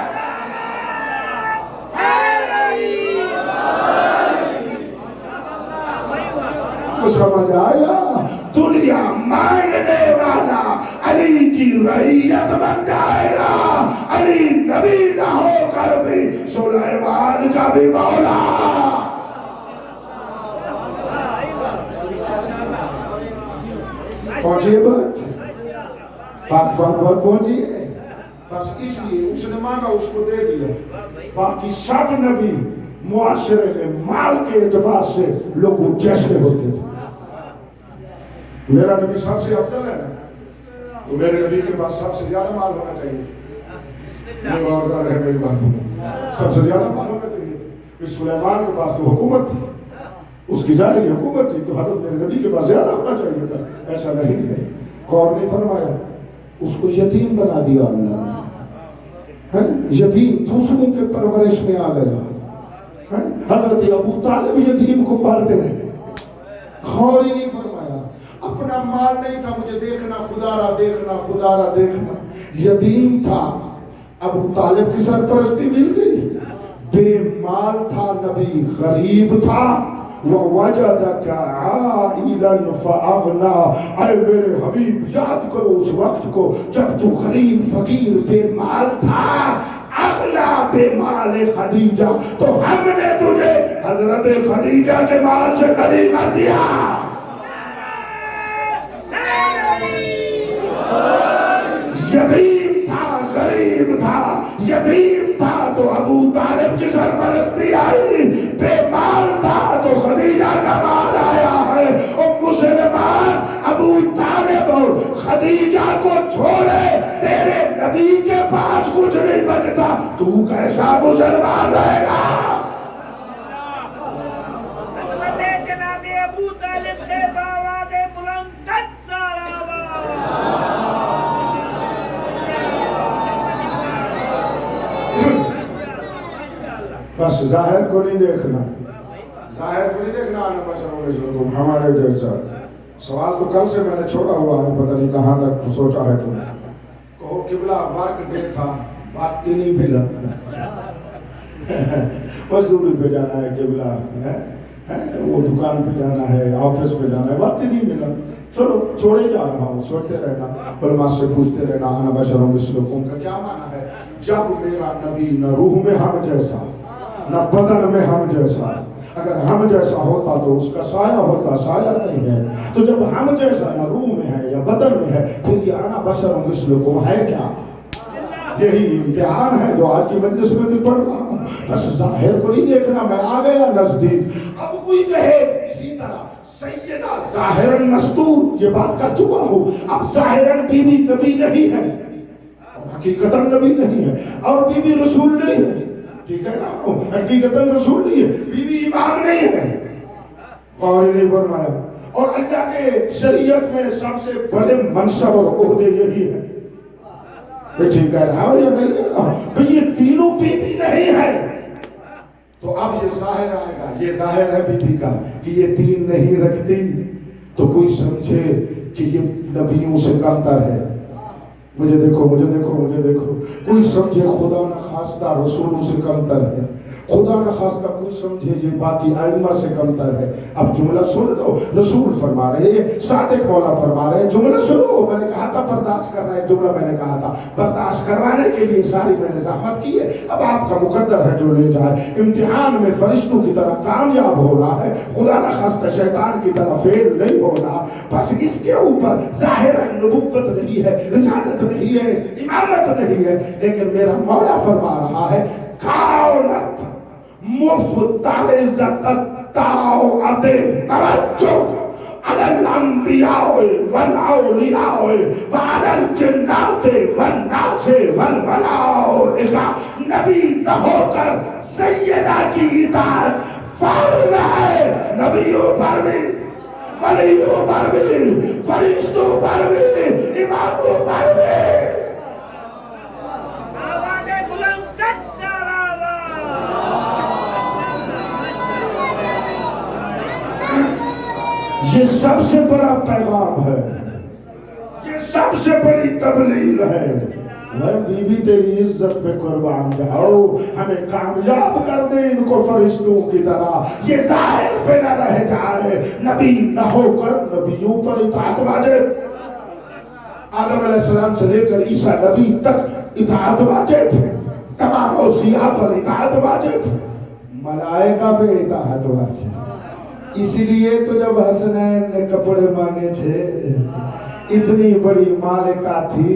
A: سمجھ آیا؟ دنیا مانگنے والا علی کی رعیت بن جائے گا، علی نبی نہ ہو کر بھی سلیمان کا بھی مولا۔ پہنچیے بات پہنچیے، بس اس لیے اس نے مانگا، اس کو دے دیا۔ باقی سب نبی معاشرے میں مال کے اعتبار سے لوگ جیسے ہوتے تھے۔ میرا نبی سب سے افضل ہے نا، تو میرے نبی کے پاس سب سے زیادہ مال ہونا چاہیے تھا۔ یہ غور کر رہے میری بات میں، سب سے زیادہ مال ہونا چاہیے تھا۔ پھر سلیمان کے پاس تو حکومت تھی، اس کی ظاہری حکومت تھی، تو حضرت میرے نبی کے پاس زیادہ ہونا چاہیے تھا، ایسا نہیں ہے۔ غور نہیں فرمایا، اس کو یتیم بنا دیا اللہ نے، یتیم دوسروں کے پرورش میں آ گیا۔ حضرت ابو طالب یتیم کو پالتے رہے، غور ہی نہیں فرمایا۔ اپنا مال نہیں تھا، مجھے دیکھنا خدا را دیکھنا، خدا را دیکھنا، یتیم تھا، ابو طالب کی سرپرستی مل گئی۔ بے مال تھا نبی، غریب تھا، وَوَجَدَكَ عَائِلًا فَأَغْنَى۔ اے میرے حبیب یاد کرو اس وقت کو جب تو غریب فقیر بے مال تھا، اغلا بے مال خدیجہ، تو ہم نے تجھے حضرت خدیجہ کے مال سے غنی کر دیا۔ یتیم تھا، غریب تھا، یتیم تھا تو ابو طالب کی سرپرستی آئی، بے مال تھا تو خدیجہ کا مال آیا ہے۔ مسلمان ابو طالب اور خدیجہ کو چھوڑے، تیرے نبی کے پاس کچھ نہیں بچتا، تو کیسا مسلمان رہے گا؟
B: جناب ابو طالب کے باواد بلند
A: بس ظاہر کو نہیں دیکھنا، ظاہر کو نہیں دیکھنا، انا بشر مثلکم، ہمارے جیسا۔ سوال تو کل سے میں نے چھوڑا ہوا ہے، پتہ نہیں کہاں تک سوچا ہے تم۔ کہو قبلہ ورک ڈے تھا، بات کی نہیں ملا، مزدوری پہ جانا ہے قبلہ، وہ دکان پہ جانا ہے، آفس پہ جانا ہے، وقت ہی نہیں ملا۔ چلو چھوڑے جا رہا ہوں، سوچتے رہنا، علماء سے پوچھتے رہنا، انا بشر مثلکم کا کیا معنی ہے؟ جب میرا نبی نہ روح میں ہم جیسا نہ بدن میں ہم جیسا، اگر ہم جیسا ہوتا تو اس کا سایہ ہوتا، سایہ نہیں ہے، تو جب ہم جیسا نہ روح میں ہے یا بدن میں ہے، پھر یہ انا بشر مثلکم ہے کیا؟ یہی امتحان ہے جو آج کی مجلس میں بھی پڑھ رہا ہوں۔ بس ظاہر کو نہیں دیکھنا، میں آ گیا نزدیک۔ اب کوئی کہے اسی طرح سیدہ ظاہراً مستور، یہ بات کر چکا ہوں، اب ظاہراً بی بی نبی نہیں ہے، حقیقتاً نبی نہیں ہے، اور بی بی رسول نہیں ہے، ٹھیک ہے نا، حقیقتاً رسول نہیں ہے، بی بی امام نہیں ہے، اور نہیں فرمایا۔ اور اللہ کے شریعت میں سب سے بڑے منصب اور عہدے یہی ہے، ٹھیک ہے رہا ہو یا نہیں کہہ رہا ہوں، یہ تینوں بی بی نہیں ہے، تو اب یہ ظاہر آئے گا، یہ ظاہر ہے بی بی کا کہ یہ تین نہیں رکھتی، تو کوئی سمجھے کہ یہ نبیوں سے کمتر ہے۔ مجھے دیکھو، مجھے دیکھو، مجھے دیکھو، کوئی سمجھے خدا نہ خواستہ رسولوں سے کمتر ہے، خدا نہ خواستہ کوئی سمجھے یہ باقی ائمہ سے کمتر ہے۔ اب جملہ سن لو، رسول فرما رہے ہیں، صادق مولا فرما رہے ہیں، جملہ سنو۔ میں نے کہا تھا برداشت کرنا، ایک جملہ میں نے کہا تھا برداشت کروانے کے لیے ساری میں نے زحمت کی ہے، اب آپ کا مقدر ہے جو لے جائے۔ امتحان میں فرشتوں کی طرح کامیاب ہونا ہے، خدا نہ خواستہ شیطان کی طرح فیل نہیں ہونا۔ بس اس کے اوپر ظاہراً نبوت نہیں ہے، رسالت نہیں ہے، امامت نہیں ہے، لیکن میرا مولا فرما رہا ہے کائنات مفترضۃ الطاعۃ توجہ علی الانبیاء والاولیاء وعلی الجنات والناس والملائکہ، نبی نہ ہو کر سیدہ کی اطاعت فرض ہے، نبیوں پر بھی، ولیوں پر بھی، فرشتوں پر بھی، اماموں پر بھی۔
B: آواز بلند تک
A: یہ سب سے بڑا پیغام ہے، یہ سب سے بڑی تبلیغ ہے۔ میں بی بی تیری عزت میں قربان جاؤ، ہمیں کامیاب کر دے ان کو فرشتوں کی طرح، یہ ظاہر پہ نہ رہ جائے، نبی نہ ہو کر نبیوں پر اطاعت واجب، آدم علیہ السلام سے لے کر عیسیٰ نبی تک اطاعت واجب، تمام اوصیاء پر اطاعت واجب، ملائکہ پہ اطاعت واجب۔ اس لیے تو جب حسنین نے کپڑے مانگے تھے، اتنی بڑی مالکہ تھی،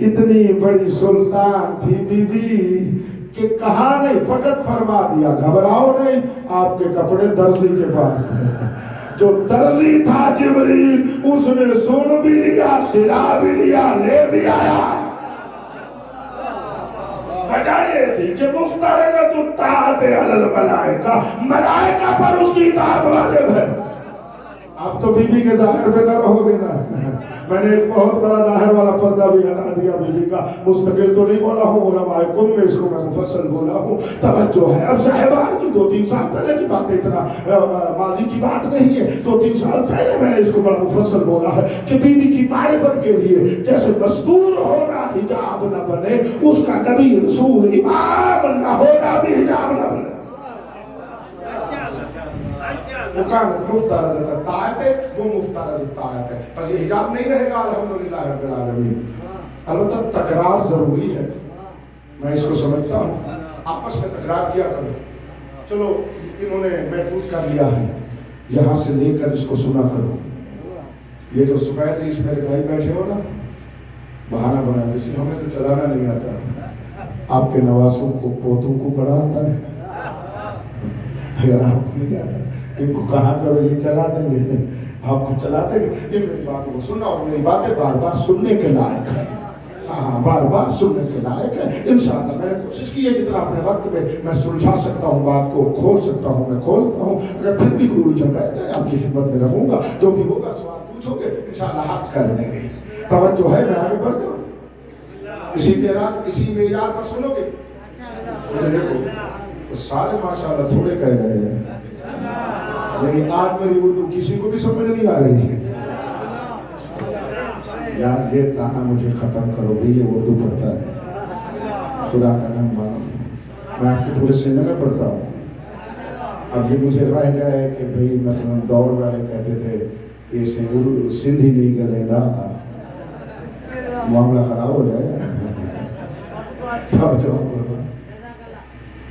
A: اتنی بڑی سلطان تھی بی بی کہ کہا نہیں، فقط فرما دیا گھبراؤ نہیں، آپ کے کپڑے درزی کے پاس تھے۔ جو درزی تھا جبریل، اس نے سن بھی لیا، سلا بھی لیا، لے بھی آیا۔ وجہ یہ تھی کہ مفترضۃ الطاعۃ علی الملائکہ، ملائکہ پر اس کی اطاعت واجب ہے۔ اب تو بی بی کے ظاہر پہ نہ رہو گے نا، میں نے ایک بہت بڑا ظاہر والا پردہ بھی ہٹا دیا بی بی کا، مستقل تو نہیں بولا ہوں، علماء کم میں اس کو میں مفصل بولا ہوں، توجہ ہے۔ اب صاحبان کی 2-3 سال پہلے کی بات ہے، اتنا ماضی کی بات نہیں ہے، 2-3 سال پہلے میں نے اس کو بڑا مفصل بولا ہے کہ بی بی کی معرفت کے لیے جیسے مستور ہونا حجاب نہ بنے، اس کا نبی رسول امام نہ ہونا بھی حجاب نہ بنے۔ وکانت مفترضۃ الطاعۃ، وہ مفترض الطاعت ہے، بس یہ حجاب نہیں رہے گا الحمدللہ رب العالمین۔ البتہ تکرار ضروری ہے، میں اس کو سمجھتا ہوں، آپس میں تکرار کیا کرو۔ چلو انہوں نے محفوظ کر لیا ہے، یہاں سے لے کر اس کو سنا کرو۔ یہ جو سفید ریس میرے بھائی بیٹھے ہو نا، بہانہ بنا لیجیے، ہمیں تو چلانا نہیں آتا، آپ کے نواسوں کو پوتوں کو بڑا آتا ہے، اگر آپ کو نہیں آتا ان کو کہا کرو یہ چلا دیں گے، آپ کو چلا دیں گے۔ یہ میری باتوں کو سننا، اور میری باتیں بار بار سننے کے لائق ہے، ہاں بار بار سننے کے لائق ہے۔ انشاءاللہ میں نے کوشش کی ہے جتنا اپنے وقت میں سلجھا سکتا ہوں، بات کو کھول سکتا ہوں میں کھولتا ہوں، اگر پھر بھی کوئی الجھن رہ جائے آپ کی خدمت میں رہوں گا، جو بھی ہوگا سوال پوچھو گے انشاءاللہ حق کر دیں گے۔ توجہ ہے، میں آگے بڑھ جاؤں، اسی معیار پر سنو گے؟ مجھے دیکھو، تو سارے ماشاءاللہ تھوڑے کہہ رہے ہیں، لیکن آج میری اردو کسی کو بھی سمجھ نہیں آ رہی ہے. یار یہ تانا مجھے ختم کرو بھی، یہ اردو پڑھتا ہے، خدا کا نام مانو، میں آپ کے پورے سینے میں پڑھتا ہوں. اب یہ مجھے رہ جائے کہ بھئی مثلا دور والے کہتے تھے یہ سندھی نہیں گلے گا، معاملہ خراب ہو جائے گا.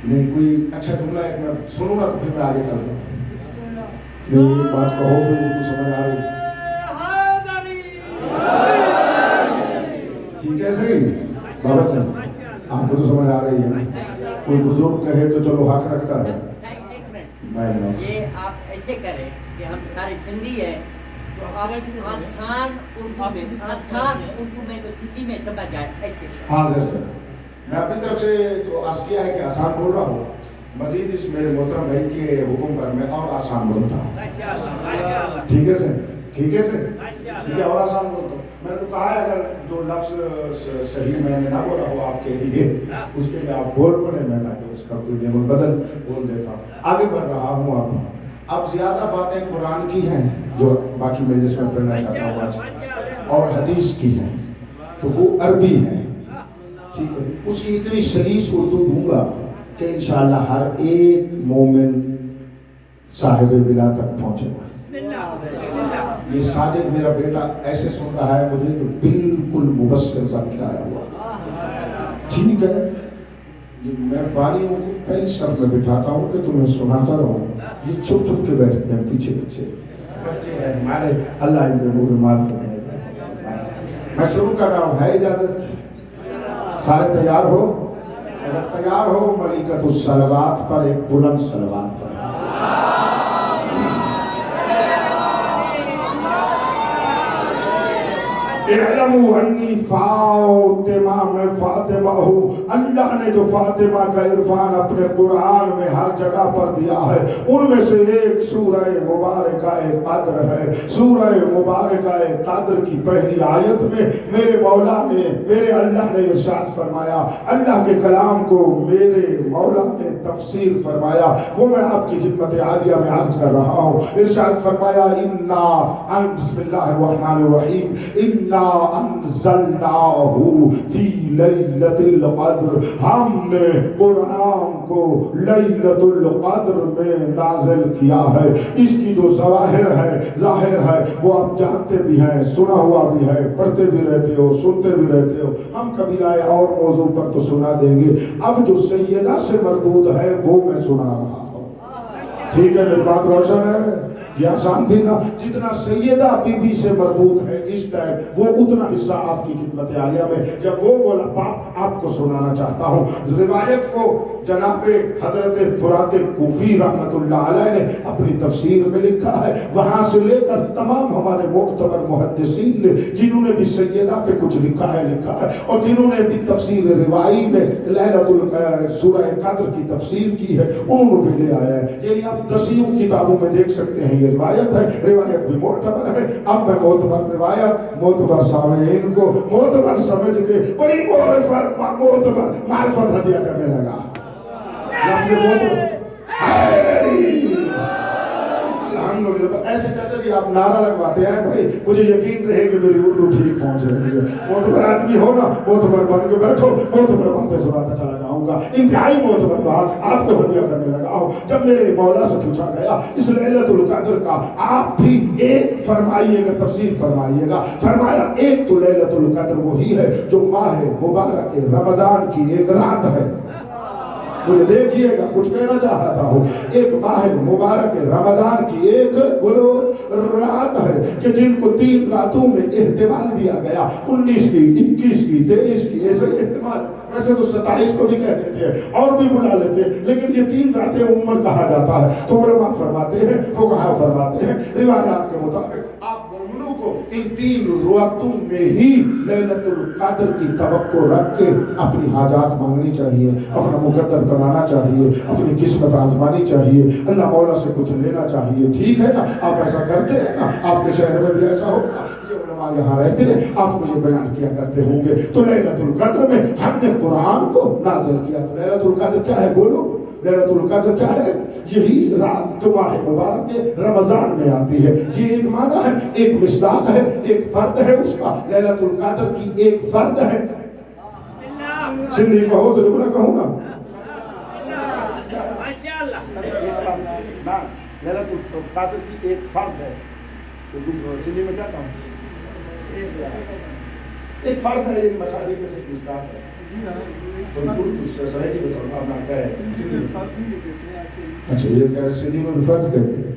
A: نہیں کوئی اچھا جملہ ایک میں سنوں گا تو پھر میں آگے چلتا ہوں. نہیں یہ بات کہو کہ اردو سمجھ آ رہی ہے؟ ٹھیک ہے صحیح بابا صاحب، آپ کو تو سمجھ آ رہی ہے. کوئی بزرگ کہے تو چلو حق رکھتا ہے.
D: یہ آپ ایسے کریں کہ ہم سارے سندھی ہیں تو آپ آسان اردو میں تو سندھی میں سمجھ جائے ایسے.
A: ہاں سر میں اپنی طرف سے تو عرض کیا ہے کہ آسان بول رہا ہوں، مزید اس میرے محترم بھائی کے حکم پر میں اور آسان بولتا ہوں. ٹھیک ہے سر، ٹھیک ہے سر، ٹھیک ہے، اور آسان بولتا ہوں. میں نے تو کہا ہے اگر جو لفظ صحیح میں نے نہ بولا ہو آپ کے لیے، اس کے لیے آپ بول پڑے، میں تاکہ اس کا کوئی نعم البدل بول دیتا ہوں. آگے بڑھ رہا ہوں. اب زیادہ باتیں قرآن کی ہیں جو باقی مجلس میں پڑھنا چاہتا ہوں آج، اور حدیث کی ہیں تو وہ عربی ہیں. ٹھیک ہے، اس کی اتنی سلیس اردو دوں گا کہ انشاءاللہ ہر ایک مومن صاحب ولا تک پہنچے گا. یہ ساجد میرا بیٹا ایسے سن رہا ہے مجھے کہ بالکل مبصر بن کے آیا ہوا. ٹھیک ہے، میں باریوں کو پہلی صف میں بٹھاتا ہوں کہ تمہیں سناتا رہوں، یہ چھپ چھپ کے بیٹھتے ہیں پیچھے پیچھے. بچے ہیں ہمارے، اللہ ان کے نور معرفت میں. میں شروع کر رہا ہوں، ہے اجازت؟ سارے تیار ہو؟ اگر تیار ہو ملکۃ الصلوات پر ایک بلند صلوات پر. اعلموا انی فاطمہ، میں فاطمہ ہوں. اللہ نے جو فاطمہ کا عرفان اپنے قرآن میں ہر جگہ پر دیا ہے، ان میں سے ایک سورہ مبارکہ قدر ہے. سورہ مبارکہ قدر کی پہلی آیت میں میرے مولا نے، میرے اللہ نے ارشاد فرمایا، اللہ کے کلام کو میرے مولا نے تفسیر فرمایا، وہ میں آپ کی خدمت عالیہ میں عرض کر رہا ہوں. ارشاد فرمایا بسم اللہ الرحمن الرحیم، انزلناہ فی لیلۃ القدر، ہم نے قرآن کو لیلۃ القدر میں نازل کیا ہے. اس کی جو ظاہر ہے وہ آپ جانتے بھی ہیں، سنا ہوا بھی ہے، پڑھتے بھی رہتے ہو، سنتے بھی رہتے ہو. ہم کبھی آئے اور موضوع پر تو سنا دیں گے. اب جو سیدہ سے مربوط ہے وہ میں سنا رہا ہوں. ٹھیک ہے، میری بات روشن ہے؟ یہ آسان تھی نا؟ جتنا سیدہ بی بی سے مربوط ہے اس ٹائم، وہ اتنا حصہ آپ کی خدمت عالیہ میں جب وہ بات آپ کو سنانا چاہتا ہوں. روایت کو جناب حضرت فرات کوفی رحمت اللہ علیہ نے اپنی تفسیر میں لکھا ہے. وہاں سے لے کر تمام ہمارے معتبر محدثین نے جنہوں نے بھی سیدہ پہ کچھ لکھا ہے اور جنہوں نے بھی تفسیر روائی میں سورہ قدر کی تفسیر کی ہے، انہوں نے بھی لے آیا ہے. یعنی آپ 10 کتابوں میں دیکھ سکتے ہیں یہ روایت ہے. روایت بھی معتبر ہے. اب میں معتبر روایت معتبر سامعین کو معتبر سمجھ کے بڑی معتبر معرفت ہدیہ کرنے لگا. الحمدللہ. ایسے چاچا جی آپ نعرہ لگواتے ہیں بھائی، مجھے یقین رہے کہ میری اردو ٹھیک پہنچ رہی ہے. معتبر آدمی ہو نا، معتبر بن کے بیٹھو، معتبر باتیں سناتا چلا جاؤں گا. انتہائی معتبر بات آپ کو ہدیہ کرنے لگا ہوں. جب میرے مولا سے پوچھا گیا اس لیلۃ القدر کا آپ بھی ایک فرمائیے گا، تفسیر فرمائیے گا. فرمایا ایک تو لیلۃ القدر وہی ہے جو ماہ مبارک رمضان کی ایک رات ہے. مجھے دیکھیے گا، کچھ کہنا چاہتا ہوں. ایک ماہ مبارک رمضان کی ایک رات ہے کہ جن کو 3 راتوں میں احتمال دیا گیا، 19 کی، 21 کی، 23 کی، ایسے احتمال. ویسے تو 27 کو بھی کہہ دیتے ہیں اور بھی بلا لیتے ہیں، لیکن یہ 3 راتیں عموماً کہا جاتا ہے. تو علماء فرماتے ہیں، فقہاء فرماتے ہیں، روایات کے مطابق آپ مومنوں کو ان 3 راتوں میں ہی لیلۃ القدر کی توقع رکھ کے اپنی حاجات مانگنی چاہیے، اپنا مقدر بنانا چاہیے، اپنی قسمت آزمانی چاہیے، اللہ مولا سے کچھ لینا چاہیے. ٹھیک ہے نا؟ آپ ایسا کرتے ہیں نا؟ آپ کے شہر میں بھی ایسا ہوگا. یہ علماء یہاں رہتے ہیں، آپ کو یہ بیان کیا کرتے ہوں گے. تو لیلۃ القدر میں ہم نے قرآن کو نازل کیا. تو لیلۃ القدر کیا ہے بولو؟ لیلۃ القدر کیا ہے؟ یہی رات جو ماہ مبارک کے رمضان میں آتی ہے. یہ ایک معنی ہے، ایک مصداق ہے، ایک فرد ہے اس کا. لیلۃ القدر کی ایک فرد ہے. سندھی کہو تو جملہ کہوں نا. لیلۃ القدر کی ایک فرد ہے. سندھی میں کیا کہوں؟ ایک فرد ہے، ایک مساجد میں سے ایک مصداق ہے. اچھا یہ کہہ رہے سندھی میں بھی فرد کہتے ہیں.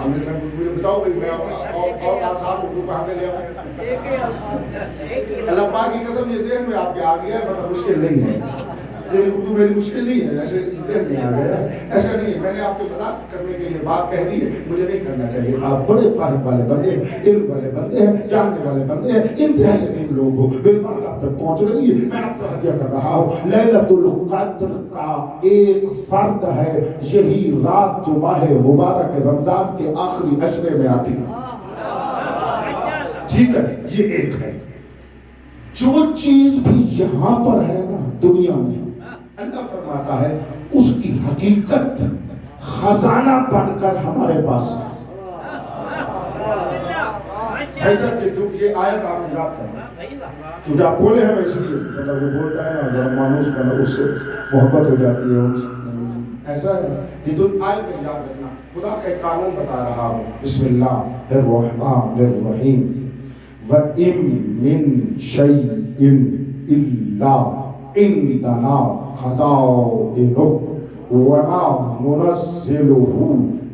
A: مجھے بتاؤ بھائی میں اور آسان اردو کہاں سے لے آؤں؟ اللہ پاک کی قسم یہ ذہن میں آپ کے آ گیا ہے، ورنہ مشکل نہیں ہے. یہ اردو میری مشکل نہیں ہے، ایسے ذہن میں آ گیا ہے. ایسا نہیں ہے، میں نے آپ کو بتا کرنے کے لیے بات کہہ دی ہے، مجھے نہیں کرنا چاہیے. آپ بڑے فاہم والے بندے ہیں، علم والے بندے ہیں، جاننے والے بندے ہیں، انتہائی عظیم لوگ ہو. میری بات آپ تک پہنچ رہی ہے، میں آپ کو ہدیہ کر رہا ہوں. لیلۃ القدر کا ایک فرد ہے یہی رات جو ماہ مبارک رمضان کے آخری عشرے میں آتی ہے. ٹھیک ہے، یہ ایک ہے. جو چیز بھی یہاں پر ہے نا دنیا میں، اللہ فرماتا ہے اس کی حقیقت خزانہ بن کر ہمارے پاس ہے. ایسا کہ جو یہ آیت آپ نے یاد کرنا، کیونکہ آپ بولے ہیں میں اس لیے مطلب وہ بولتا ہے نا ذرا مانوس مطلب اس سے محبت ہو جاتی ہے. ایسا ہے یہ تو آیت میں یاد رکھنا. خدا کا ایک قانون بتا رہا ہوں. بسم اللہ الرحمن الرحیم. وَإِن مِّن شَيْءٍ إِلَّا عِندَنَا خَزَائِنُهُ وَمَا نُنَزِّلُهُ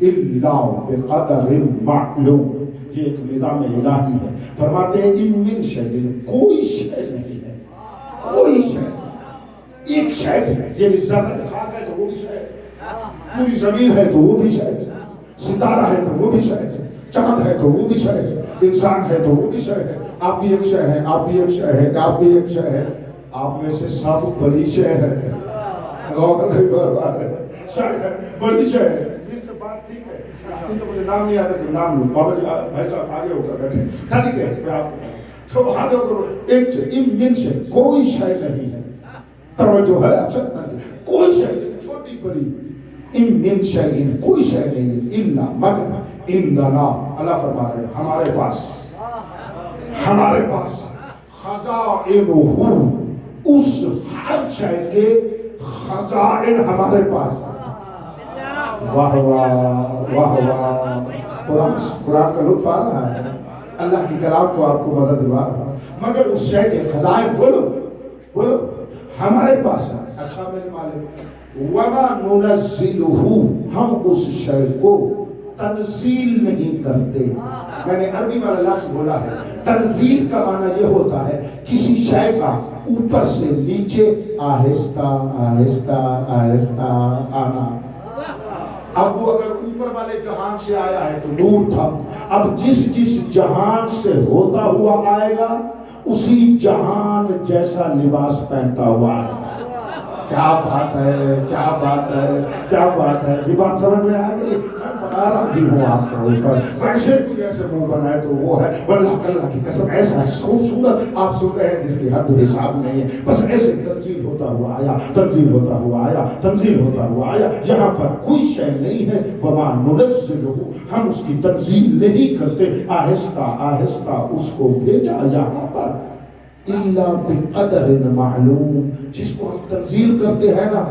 A: إِلَّا بِقَدَرٍ مَّعْلُومٍ. یہ ایک نظام الہی ہے. فرماتے ہیں ان من شیء، کوئی شے نہیں ہے، کوئی شے. ایک شے ہے، یہ ذرہ خاک ہے تو وہ بھی شے ہے، پوری زمین ہے تو وہ بھی شے ہے، ستارہ ہے تو وہ بھی شے ہے، چاند ہے تو وہ بھی شے ہے، انسان ہے تو وہ بھی شے ہے. آپ بھی ایک شے ہے، آپ بھی ایک شے ہے، آپ بھی ایک شے ہے. آپ میں سے سب بڑی شے ہے. غور نہیں برباد ہے، شے ہے، بڑی شے ہے. بات ٹھیک ہے، تو مجھے نام نہیں آتا کہ نام لوں. بابا جی بھائی صاحب آگے ہو کر بیٹھے. ٹھیک ہے میں آپ کو تو آگے ہو کر ایک سے ان من سے کوئی شے نہیں ہے. توجہ ہے آپ سب، کوئی شے چھوٹی بڑی. ان من شے کوئی شے نہیں ہے الا مگر عندنا. اللہ فرما رہے ہیں ہمارے پاس، ہمارے پاس خزائنہ، اس ہر شے کے خزائن ہمارے پاس. واہ واہ واہ واہ. قرآن کا لطف آ رہا ہے، اللہ کی کلام کو آپ کو مزہ دلوا رہا. مگر اس شے کے خزائن بولو بولو ہمارے پاس ہے. اچھا میرے مالک، وما ننزلہ، ہم اس شے کو تنزیل نہیں کرتے. میں نے عربی والا لفظ بولا ہے. تنزیل کا معنی یہ ہوتا ہے کسی شے کا اوپر سے نیچے آہستہ آہستہ آہستہ آنا. اب وہ اگر اوپر والے جہان سے آیا ہے تو نور تھا. اب جس جہان سے ہوتا ہوا آئے گا اسی جہان جیسا لباس پہنتا ہوا آئے گا. کیا بات ہے، کیا بات ہے، کیا بات ہے. یہ بات سمجھ میں آ گئی. میں بتا رہا ہی ہوں آپ کو اوپر ویسے کوئی ایسے منہ بنائے تو وہ ہے. واللہ کی قسم ایسا خوبصورت آپ سن رہے ہیں جس کی حد و حساب نہیں ہے. بس ایسے تنزیل ہوتا ہوا آیا، تنزیل ہوتا ہوا آیا، تنزیل ہوتا ہوا آیا. یہاں پر کوئی شے نہیں ہے. وما ننزلہ، ہم اس کی تنزیل نہیں کرتے. آہستہ آہستہ اس کو بھیجا یہاں پر الا بقدر معلوم. جس کو ہم تنزیل کرتے ہیں نا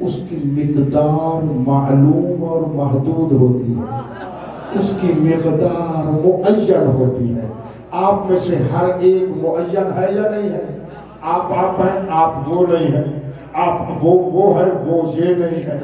A: اس کی مقدار معلوم اور محدود ہوتی ہے، اس کی مقدار معین ہوتی ہے. آپ میں سے ہر ایک معین ہے یا نہیں ہے؟ آپ ہیں، آپ وہ نہیں ہے. آپ وہ ہے، وہ یہ نہیں ہے.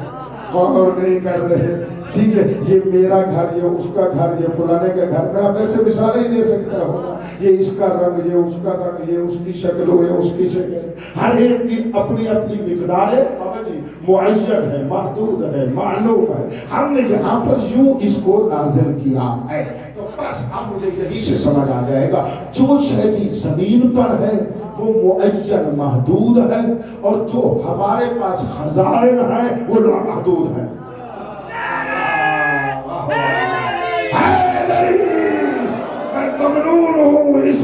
A: غور نہیں کر رہے. ٹھیک ہے، یہ میرا گھر، یہ اس کا گھر، یہ فلانے کا گھر. میں آپ ایسے مثالیں ہی دے سکتا ہوں. یہ اس کا رنگ، یہ اس کا رنگ، یہ اس کی شکل ہو، یہ اس کی شکل. ہر ایک کی اپنی اپنی مقدار ہے جی، معین ہے، محدود ہے، معلوم ہے. ہم نے یہاں پر یوں اس کو نازل کیا ہے. تو بس اب مجھے یہی سے سمجھ آ جائے گا جو شے زمین پر ہے وہ معین محدود ہے، اور جو ہمارے پاس خزائن ہے وہ لامحدود ہے. میں ممنون ہوں اس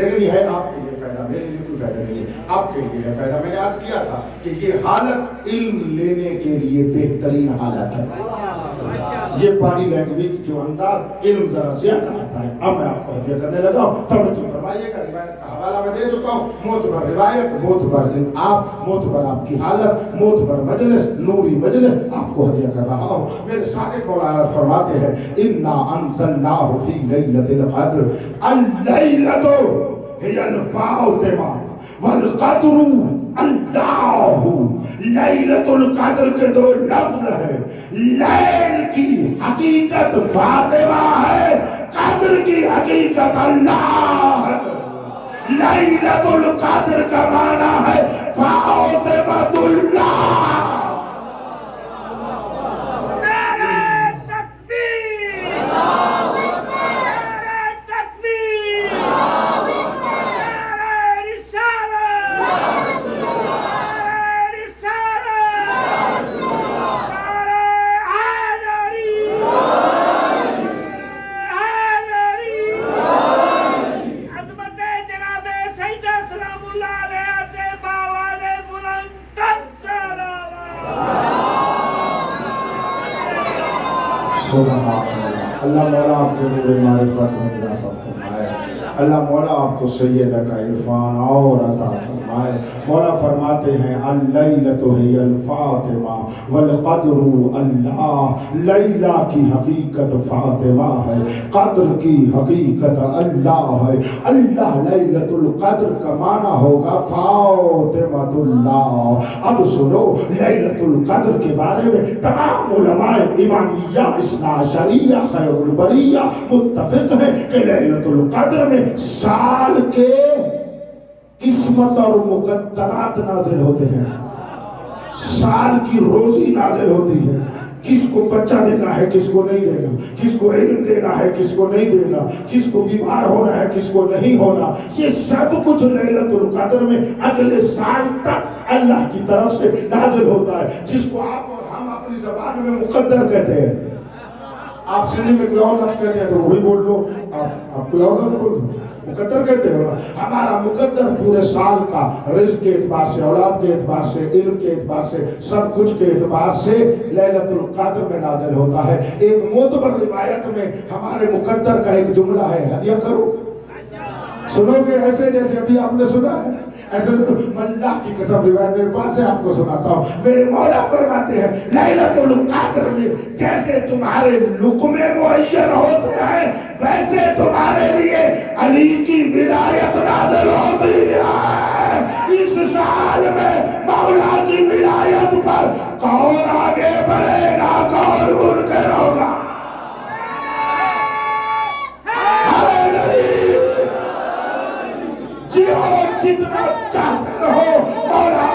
A: لیکن یہ ہے آپ کے لیے فائدہ، میرے لیے کوئی فائدہ نہیں ہے، آپ کے لیے ہے فائدہ۔ میں نے عرض کیا تھا کہ یہ حالت علم لینے کے لیے بہترین حالت ہے، یہ باڈی لینگویج جو انداز علم ذرا زیادہ آتا ہے۔ اب میں آپ کو ہدیہ کرنے لگا ہوں، توجہ فرمائیے گا، روایت کا حوالہ میں دے چکا ہوں، معتبر روایت، معتبر علم، آپ معتبر آپ کی حالت، معتبر مجلس، نوری مجلس، آپ کو ہدیہ کر رہا ہوں۔ میرے صادق مولا فرماتے ہیں اِنَّا أَنزَلْنَاهُ فِي لَيْلَةِ الْقَدْرِ اللَّيْلَةُ هِيَ الْفَاطِمَةُ وَالْقَدْرُ اللہ۔ لیلۃ القدر کے دو لفظ ہے، لیل کی حقیقت فاطمہ ہے، قدر کی حقیقت اللہ ہے۔ لیلۃ القدر کا معنی ہے فاطمۃ اللہ۔ اللہ مولا آپ کے نور معرفت میں اضافہ فرمائے، اللہ مولا آپ کو سیدہ کا عرفان اور عطا فرمائے۔ مولا فرماتے ہیں اللیلۃ ہی الفاطمہ والقدر اللہ، لیلہ کی حقیقت فاطمہ ہے، قدر کی حقیقت اللہ ہے۔ اللہ لیلۃ القدر کا معنی ہوگا فاطمۃ اللہ۔ اب سنو، لیلۃ القدر کے بارے میں تمام علماء امامیہ اثنا عشریہ خیر البریہ متفق ہے کہ لیلۃ القدر میں سال کے قسمت اور مقدرات نازل ہوتے ہیں، سال کی روزی نازل ہوتی ہے، کس کو بچہ دینا ہے، کس کو نہیں دینا، کس کو علم دینا ہے، کس کو نہیں دینا، کس کو بیمار ہونا ہے، کس کو نہیں ہونا، یہ سب کچھ لیلۃ القدر میں اگلے سال تک اللہ کی طرف سے نازل ہوتا ہے، جس کو آپ اور ہم اپنی زبان میں مقدر کہتے ہیں۔ آپ سندھی میں کوئی اور لفظ کہتے ہیں تو وہی بول لو، آپ کوئی اور لفظ بول دو، مقدر کہتے ہو نا۔ ہمارا مقدر پورے سال کا رزق کے اعتبار سے، اولاد کے اعتبار سے، علم کے اعتبار سے، سب کچھ کے اعتبار سے لیلۃ القدر میں نازل ہوتا ہے۔ ایک معتبر روایت میں ہمارے مقدر کا ایک جملہ ہے، ہدیہ کرو، سنو گے ایسے جیسے ابھی آپ نے سنا ہے، ایسے اللہ کی قسم روایت میرے پاس ہے، آپ کو سناتا ہوں۔ میرے مولا فرماتے ہیں لیلۃ القدر میں جیسے تمہارے لقمے معین ہوتے ہیں، ویسے تمہارے لیے علی کی ولایت نازل ہوتی ہے۔ اس سال میں مولا کی ولایت پر کون آگے بڑھے گا، کون منکر ہوگا؟ جتنا چاہتے رہو مولا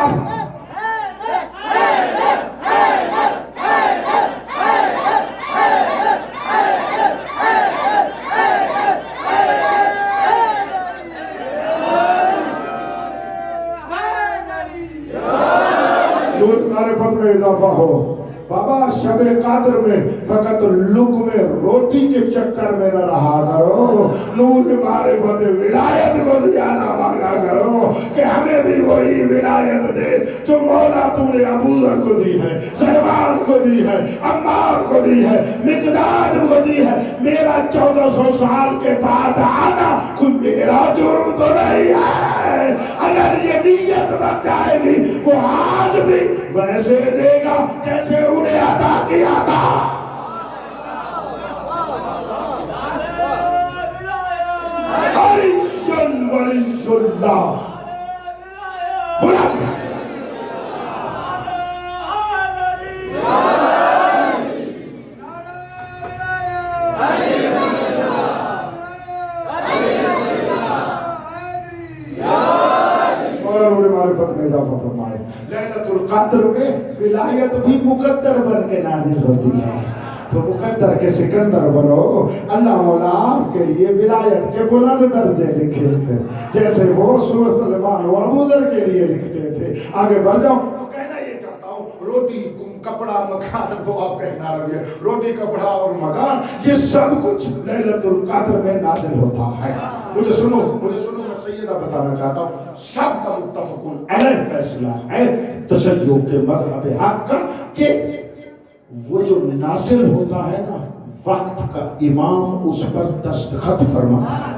A: نور معرفت میں اضافہ ہو۔ بابا شب قدر میں فقط لقمے روٹی کے چکر میں نہ رہا کرو، نور معرفت ولایت کو زیادہ مانگا کرو کہ ہمیں بھی وہی ولایت دے جو مولا تو نے ابو ذر کو دی ہے، سلمان کو دی ہے، عمار کو دی ہے، مقداد کو دی ہے۔ میرا 1400 سال کے بعد آنا کوئی میرا جرم تو نہیں ہے۔ اگر یہ نیت بن جائے گی وہ آج بھی ویسے دے گا جیسے انہیں عطا کیا تھا۔ علی ولی اللہ بلند معرفت میں اضافہ فرمائے۔ لیلۃ القدر میں ولایت بھی مقدر بن کے نازل ہوتی ہے، تو مقدر کے سکندر بنو۔ اللہ مولا آپ کے لیے ولایت کے بلند درجے لکھے تھے، جیسے وہ سلمان و ابو ذر کے لیے لکھتے تھے۔ آگے بڑھ جاؤ تو کہنا یہ چاہتا ہوں، روٹی کپڑا مکان وہ آپ کہنا لگے، روٹی کپڑا اور مکان یہ سب کچھ لیلۃ القدر میں نازل ہوتا ہے۔ مجھے سنو سیدہ بتانا چاہتا ہوں سب کا متفقن علیہ فیصلہ ہے تشیع کے مذہب حق کا کہ وہ جو نازل ہوتا ہے نا وقت کا امام اس پر دستخط فرماتا ہے.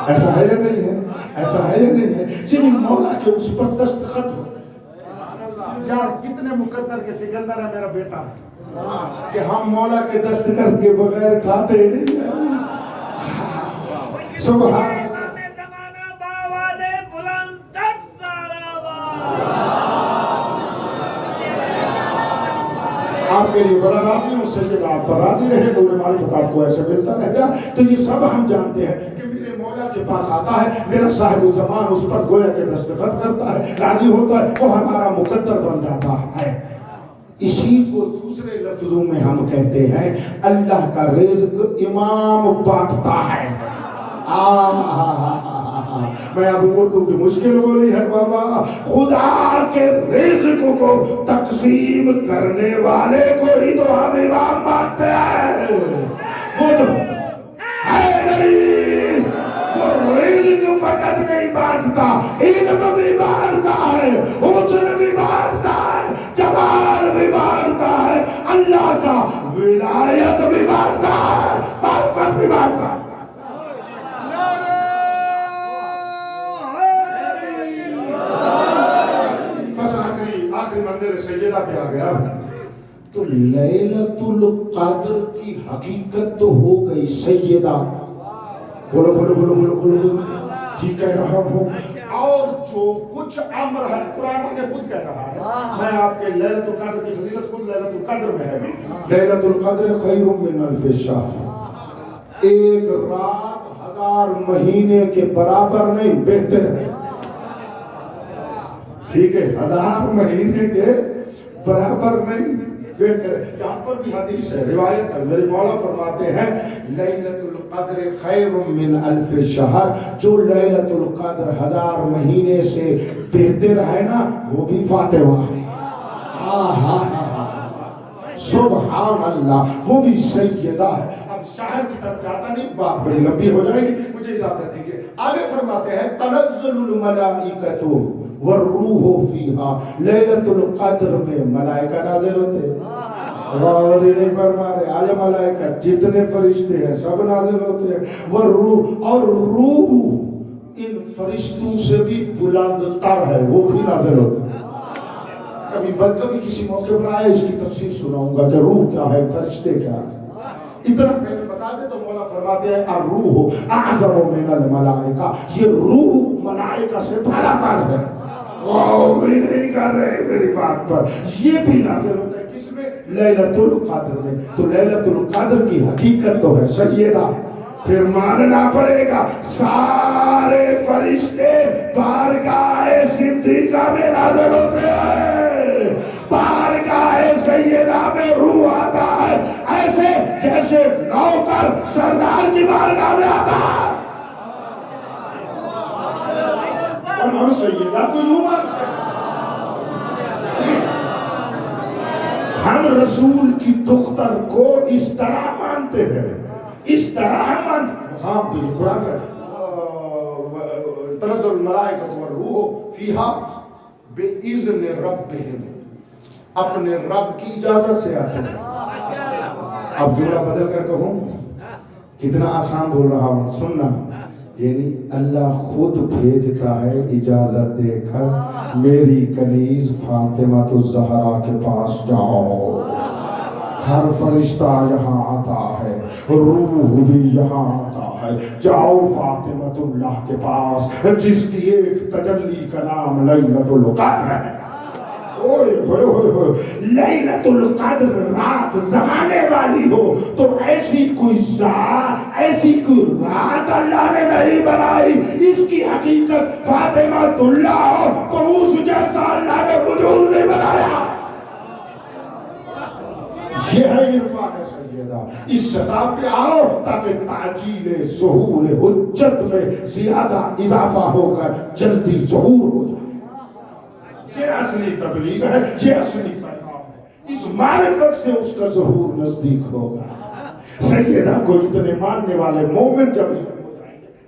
A: ایسا ہے یا نہیں ہے؟ ایسا ہے یا نہیں ہے؟ یعنی مولا کے اس پر دستخط ہو.
C: یار کتنے مقدر کے سکندر ہے میرا بیٹا
A: کہ ہم مولا کے دستخط کے بغیر کھاتے نہیں ہیں. سبحان
B: امام زمانہ باواد بلند تر سالاباد.
A: آپ کے لیے بڑا راضی ہوں سید آپ پر راضی رہے نور معرفت آپ کو ایسے ملتا رہ گیا. تو یہ سب ہم جانتے ہیں کہ میرے مولا کے پاس آتا ہے میرا صاحب الزمان اس پر گویا کے دستخط کرتا ہے راضی ہوتا ہے وہ ہمارا مقدر بن جاتا ہے. اسی کو دوسرے لفظوں میں ہم کہتے ہیں اللہ کا رزق امام بانٹتا ہے. میں اب اردو کی مشکل بولی ہے بابا. خدا کے رزق کو تقسیم کرنے والے کو ہی تو ہم امام مانتے ہیں. وہ تو حیدری وہ رزق فقط نہیں بانٹتا علم بھی بانٹتا ہے حسن بھی بانٹتا ہے جمال بھی بانٹتا ہے اللہ کا ولایت بھی بانٹتا ہے معرفت بھی بانٹتا ہے. آخری منزل سیدہ پہ آ گیا تو لیلۃ القدر کی حقیقت تو ہو گئی سیدہ. بولو بولو بولو بولو بولو ٹھیک کہہ رہا ہوں. اور جو کچھ امر ہے قرآن آگے خود کہہ رہا ہے. میں آپ کے لیلۃ القدر کی فضیلت خود لیلۃ القدر میں ہے. لیلۃ القدر خیر من الف شہر. ایک رات 1000 مہینے کے برابر نہیں بہتر ہے. ٹھیک ہے 1000 مہینے کے برابر نہیں بہتر ہے. یہاں پر بھی حدیث ہے روایت ہے میرے مولا فرماتے ہیں لیلۃ القدر خیر من الف شہر. جو لیلۃ القدر 1000 مہینے سے بہتر ہے نا وہ بھی فاتحہ ہے. سبحان اللہ وہ بھی سیدہ ہے. اب شاہر کی طرف جاتا نہیں بات بڑی لمبی ہو جائے گی مجھے اجازت دیجیے. آگے فرماتے ہیں تنزل الملائکۃ والروح فیہا. لیلۃ القدر میں ملائکہ نازل ہوتے ہیں. غور ہی نہیں فرما رہے. اعلی ملائکہ جتنے فرشتے ہیں سب نازل ہوتے ہیں. والروح اور روح ان فرشتوں سے بھی بلند تر ہے وہ بھی نازل ہوتے ہیں. کبھی کسی موقع پر آئے اس کی تفسیر سناؤں گا کہ روح کیا ہے فرشتے کیا ہے. اتنا پہلے بتا دے تو مولا فرماتے ہیں الروح اعظم من الملائکہ. یہ روح ملائکہ سے بھلا تر ہے. غور ہی نہیں کر رہے میری بات پر. یہ بھی نازل ہوتا ہے کس میں لیلۃ القدر میں. تو لیلۃ القدر کی حقیقت تو ہے سیدہ. پھر ماننا پڑے گا سارے فرشتے بارگاہ صدیقہ میں نازل ہوتے ہیں. بارگاہ سیدہ میں روح آتا ہے ایسے جیسے نوکر سردار کی بارگاہ میں آتا ہے. اور ہم سیدہ کو یوں مانتے ہیں. ہم رسول کی دختر کو اس طرح مانتے ہیں اس طرح ہاں قرآن کا تنزل الملائکۃ والروح فیہا بإذن ربہم. اپنے رب کی اجازت سے آتے ہیں. اب جملہ بدل کر کہوں کتنا آسان بول رہا ہوں سننا. یعنی اللہ خود بھیجتا ہے اجازت دے کر میری کنیز فاطمہ الزہرا کے پاس جاؤ. ہر فرشتہ یہاں آتا ہے روح بھی یہاں آتا ہے. جاؤ فاطمہ اللہ کے پاس جس کی ایک تجلی کا نام لیلۃ القدر ہے. لیلۃ القدر رات زمانے والی ہو تو ایسی کوئی ذات ایسی کوئی رات اللہ نے نہیں بنائی. اس کی حقیقت فاطمہ اللہ ہو تو اس جیسا اللہ نے وجود نہیں بنایا. یہ ہے عرفان سیدہ. اس سطح پہ آؤ تاکہ تعجیل ظہور حجت میں زیادہ اضافہ ہو کر جلدی ظہور ہو جائے. یہ اصلی تبلیغ ہے یہ اصلی پیغام ہے. اس معرفت سے اس کا ظہور نزدیک ہوگا. سیدہ کو اتنے ماننے والے مومن جب ہو جائیں گے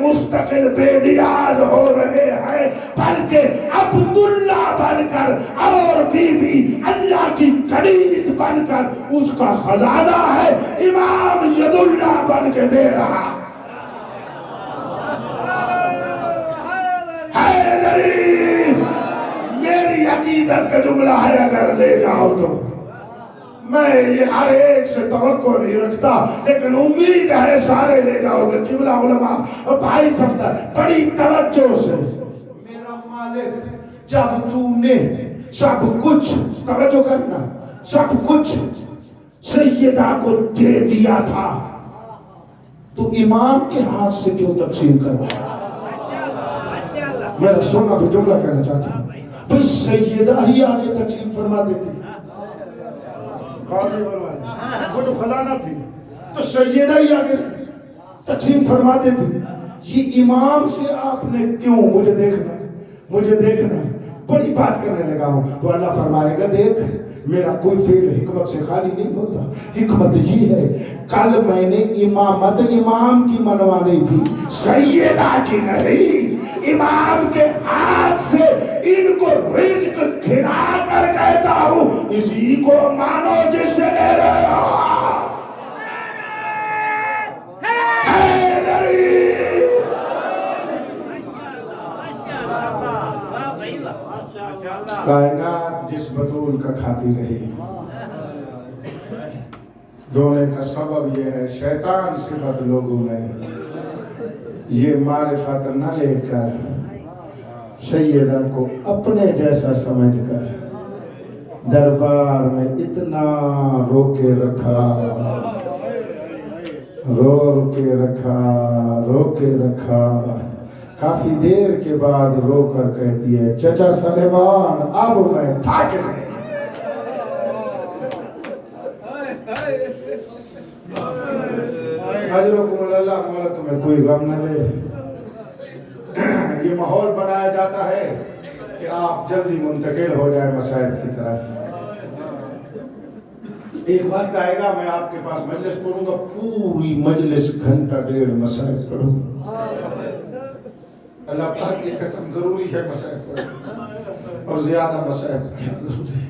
C: مستقل بے نیاز ہو رہے ہیں، بلکہ عبداللہ بن کر اور بی بی اللہ کی کنیز بن کر اس کا خزانہ ہے امام ید اللہ بن کے دے رہا۔ حیدری میری عقیدت کا جملہ ہے، اگر لے جاؤ تو میں یہ ہر ایک سے توقع نہیں رکھتا، لیکن امید ہے سارے لے جاؤ گے۔ قبلہ علماء بھائی صفدر بڑی توجہ سے، میرا مالک جب تو نے سب کچھ، توجہ کرنا، سب کچھ سیدہ کو دے دیا تھا تو امام کے ہاتھ سے کیوں تقسیم کروایا؟ میرا سننا بھی جملہ کہنا چاہتا ہوں، بھئی سیدہ ہی آگے تقسیم فرما دیتی، وہ تو خزانہ تھی تو سیدہ ہی آگے تقسیم فرما دیتی، یہ امام سے آپ نے کیوں؟ مجھے دیکھنا بڑی بات کرنے لگا ہوں تو اللہ فرمائے گا دیکھ میرا کوئی فعل حکمت سے خالی نہیں ہوتا، حکمت یہ ہے کل میں نے امامت امام کی منوانی تھی، سیدہ کی نہیں، امام کے ہاتھ سے ان کو رزق کھلا کر کہتا ہوں اسی کو مانو جس سے لے رہے ہو۔ کائنات جس بطول کا کھاتی رہی، رونے کا سبب یہ ہے شیطان صفت لوگوں نے یہ معرفت نہ لے کر سیدہ کو اپنے جیسا سمجھ کر دربار میں اتنا رو کے رکھا، کافی دیر کے بعد رو کر کہتی ہے چچا سلیمان اب میں تھک گئی۔ اجرکم اللہ، مولا تمہیں کوئی غم نہ دے۔ یہ ماحول بنایا جاتا ہے کہ آپ جلدی منتقل ہو جائیں مسائل کی طرف۔ ایک وقت آئے گا میں آپ کے پاس مجلس پڑھوں گا، پوری مجلس گھنٹہ ڈیڑھ مسائل پڑھوں گا۔ اللہ پاک کی قسم ضروری ہے مسائل پڑھنا، اور زیادہ مسائل پڑھنا ضروری ہے۔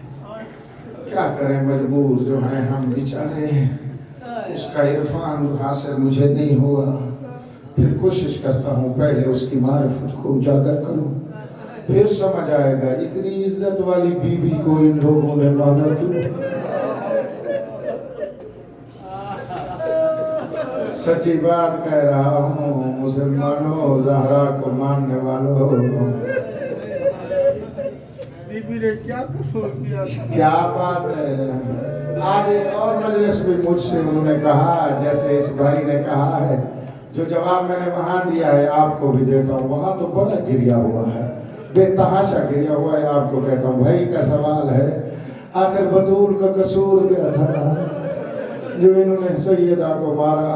C: کیا کریں مجبور جو ہیں ہم بیچارے، اس کا عرفان حاصل مجھے نہیں ہوا، پھر کوشش کرتا ہوں پہلے اس کی معرفت کو اجاگر کروں، پھر سمجھ آئے گا اتنی عزت والی بی بی کو ان لوگوں نے مانا کیوں۔ سچی بات کہہ رہا ہوں مسلمانوں، زہرا کو ماننے والوں، بی بی نے کیا قصور کیا؟ کیا بات ہے۔ آج ایک اور مجلس میں مجھ سے انہوں نے کہا، جیسے اس بھائی نے کہا ہے، جو جواب میں نے وہاں دیا ہے آپ کو بھی دیتا ہوں، وہاں تو بڑا گریا ہوا ہے، بے تحاشا گریا ہوا ہے۔ آپ کو کہتا ہوں بھائی کا سوال ہے، آخر بطول کا قصور کیا تھا جو انہوں نے سیدہ کو مارا؟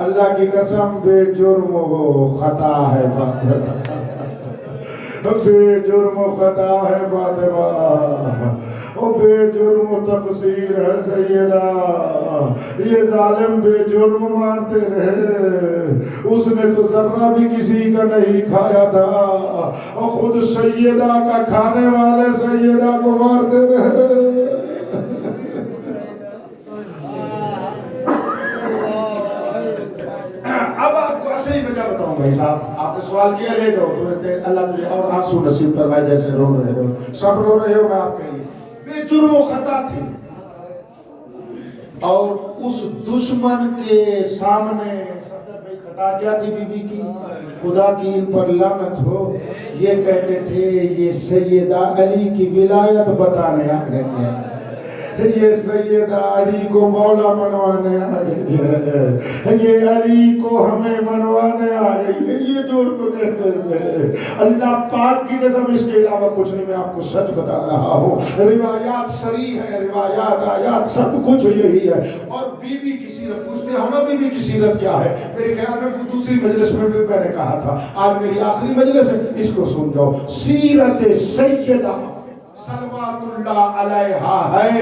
C: اللہ کی قسم بے جرم و خطا ہے فاطمہ، بے جرم و خطا ہے فاطمہ، او بے جرم و تقصیر ہے سیدہ۔ یہ ظالم بے جرم مارتے رہے، اس نے تو ذرہ بھی کسی کا نہیں کھایا تھا، اور خود سیدہ کا کھانے والے سیدہ کو مارتے رہے۔ اب آپ کو اصلی وجہ بتاؤں بھائی صاحب، آپ نے سوال کیا لے جاؤ تو اللہ تجھے اور آنسو نصیب فرمائے، جیسے رو رہے ہو، سب رو رہے ہو، میں آپ کے لیے بے جرم و خطا تھی، اور اس دشمن کے سامنے خطا کیا تھی بی بی کی؟ خدا کی ان پر لعنت ہو، یہ کہتے تھے یہ سیدہ علی کی ولایت بتانے آ گئے ہیں، یہ سیدہ علی کو مولا منوانے آ گئی ہے، یہ علی کو ہمیں منوانے آ گئی ہے، یہ جرم کہتے تھے۔ اللہ پاک کی قسم اس کے علاوہ کچھ نہیں، میں آپ کو سچ بتا رہا ہوں، روایات صریح ہے، روایات آیات سب کچھ یہی ہے۔ اور بی بی کی سیرت پوچھتے ہو نا، بی بی کی سیرت کیا ہے؟ میرے خیال میں دوسری مجلس میں بھی میں نے کہا تھا، آج میری آخری مجلس ہے، اس کو سن جاؤ۔ سیرت سیدہ صلوات اللہ علیہا ہے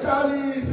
C: 40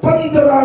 C: 15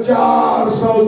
C: 400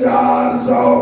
C: 400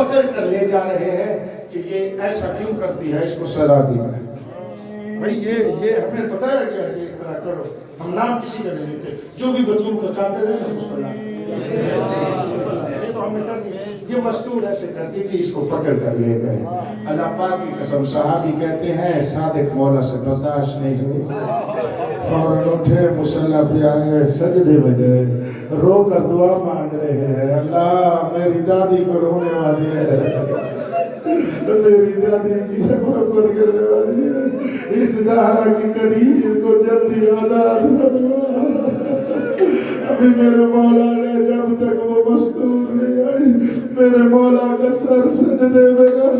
C: پکڑ کر لے جا رہے ہیں کہ یہ ایسا کیوں کرتی ہے، اس کو سزا دی ہے۔ بھائی یہ ہمیں بتایا گیا کہ ایک طرح کرو، ہم نام کسی کا نہیں لیتے، جو بھی بطول کا قاتل ہے ہم اس پر نام، یہ تو ہم نے کر دیا۔ یہ مستور ایسے کرتی تھی، اس کو پکڑ کر لے گئے۔ اللہ پاک کی قسم، صحابی کہتے ہیں صادق مولا سے برداشت نہیں ہوئی، فوراً اٹھے، مصلی پہ آئے، سجدے میں گئے، رو کر دعا مانگ رہے ہیں، اللہ میری دادی کو رونے والی ہے، میری دادی کی سے محبت کرنے والی ہے، اس زہرا کی قریب کو جلدی آزاد فرما۔ ابھی میرے مولا نے جب تک وہ مستور نہیں آئی، میرے مولا کا سر سجدے میں رہا،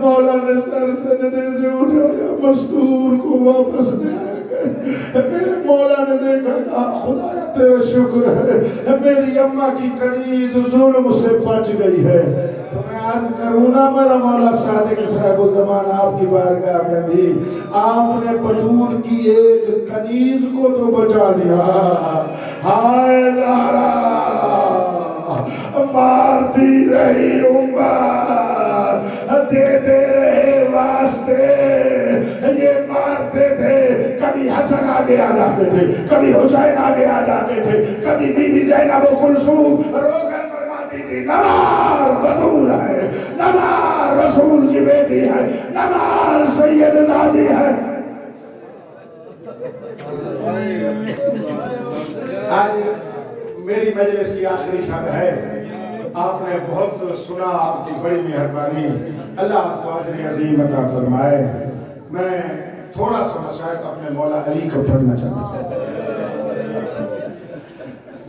C: مولا نے سر سجدے سے اٹھایا، مستور کو واپس لے گئے۔ میرے مولا نے دیکھا، کہا خدایا تیرا شکر ہے، میری اماں کی کنیز ظلم سے بچ گئی ہے۔ تو میں عرض کروں نا میرا مولا صادق صاحب الزمان آپ کی بارگاہ میں بھی، آپ نے بطول کی ایک کنیز کو تو بچا لیا۔ ہائے زہرا مارتی رہی عمر، دیتے رہے واسطے، یہ مارتے تھے، کبھی حسن آگے آ جاتے تھے، کبھی حسین آگے آ جاتے تھے، کبھی بی بی زینب و کلثوم رو کر فرماتی تھی نمار بطول ہے، نمار رسول کی بیٹی ہے، نمار سید زادی ہے۔ آج میری مجلس کی آخری شب ہے، آپ نے بہت سنا، آپ کی بڑی مہربانی، اللہ آپ کو اجر عظیم عطا فرمائے۔ میں تھوڑا سا مسائل اپنے مولا علی کو پڑھنا چاہتا ہوں۔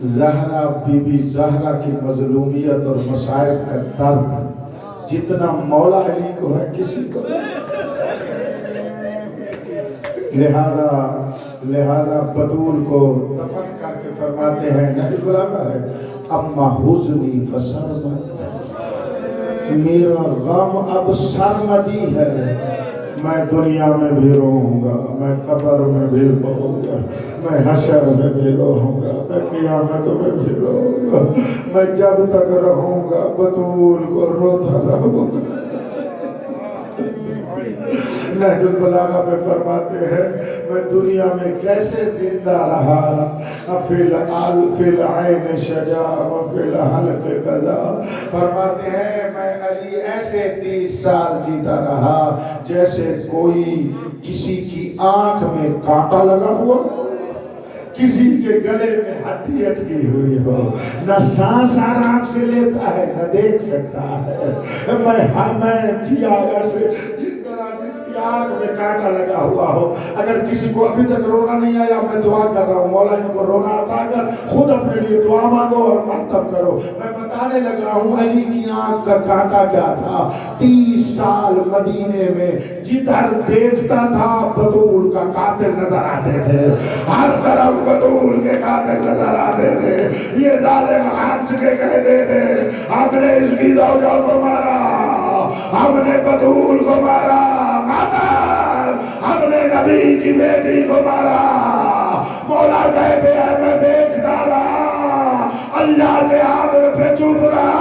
C: زہرا بی بی زہرا کی مظلومیت اور مسائل کا درد جتنا مولا علی کو ہے کسی کو، لہذا بطول کو دفن کر کے فرماتے ہیں، نبی بلاغہ ہے، اما حزنی فسرمت، میرا غم اب سرمدی ہے، میں دنیا میں بھی روؤں گا، میں قبر میں بھی روؤں گا، میں حشر میں بھی روؤں گا، میں قیامت میں بھی روؤں گا، میں جب تک رہوں گا بطول کو روتا رہوں گا۔ نہج البلاغہ میں فرماتے ہیں، میں دنیا میں کیسے زندہ رہا، فی العین شجا و فی الحلق قضا، فرماتے ہیں میں علی ایسے 30 سال جیتا رہا جیسے کوئی کسی کی آنکھ میں کانٹا لگا ہوا، کسی کے گلے میں ہڈی اٹکی ہوئی ہو، نہ سانس آرام سے لیتا ہے نہ دیکھ سکتا ہے، میں جیا ایسے آنکھ میں کانٹا لگا ہوا ہو۔ اگر کسی کو ابھی تک رونا نہیں آیا، میں دعا کر رہا ہوں، مولا ان کو رونا عطا کر، خود اپنے لیے دعا مانگو اور ماتم کرو۔ میں بتانے لگا ہوں علی کی آنکھ کا کانٹا کیا تھا۔ 30 سال مدینے میں جدھر دیکھتا تھا بطول کا قاتل نظر آتے تھے، ہر طرف بطول کے قاتل نظر آتے تھے۔ یہ ظالم ہنس کے کہتے تھے ہم نے اس کی زوجہ کو مارا، ہم نے بطول کو مارا، ہم نے نبی کی بیٹی کو مارا۔ مولا کہتے ہیں میں دیکھتا رہا، اللہ کے امر پہ چپ رہا۔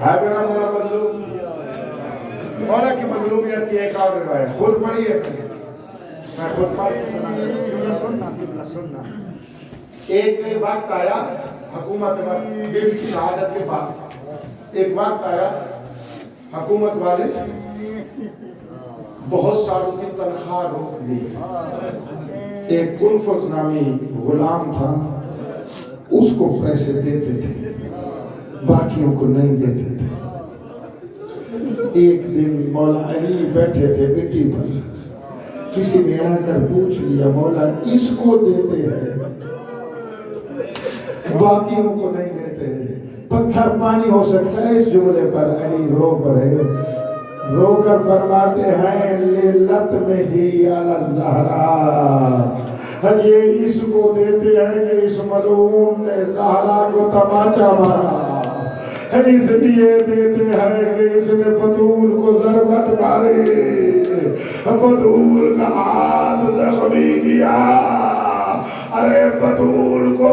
C: ہے میرا مولا مظلوم؟ مولا کی مظلومیت کی ایک اور روایت خود پڑھیے، میں خود پڑھ کے سننا۔ ایک وقت آیا حکومت بیٹی کی شہادت کے بعد، ایک وقت آیا حکومت والے بہت ساروں کی تنخواہ روک دی۔ ایک کنفذ نامی غلام تھا، اس کو پیسے دیتے تھے، باقیوں کو نہیں دیتے تھے۔ ایک دن مولا علی بیٹھے تھے مٹی پر، کسی نے آ کر پوچھ لیا مولا اس کو دیتے ہیں باقیوں کو نہیں دیتے، پتھر پانی ہو سکتا ہے۔ اس جملے پر علی رو پڑے، رو کر فرماتے ہیں لیلت میں ہی علی الزہرا، یہ اس کو دیتے ہیں کہ اس مظلوم نے زہرا کو تماچا مارا، اس لیے دیتے ہیں کہ اس نے بطول کو ضربت ماری، بطول کا ہاتھ زخمی کیا، ارے بطول کو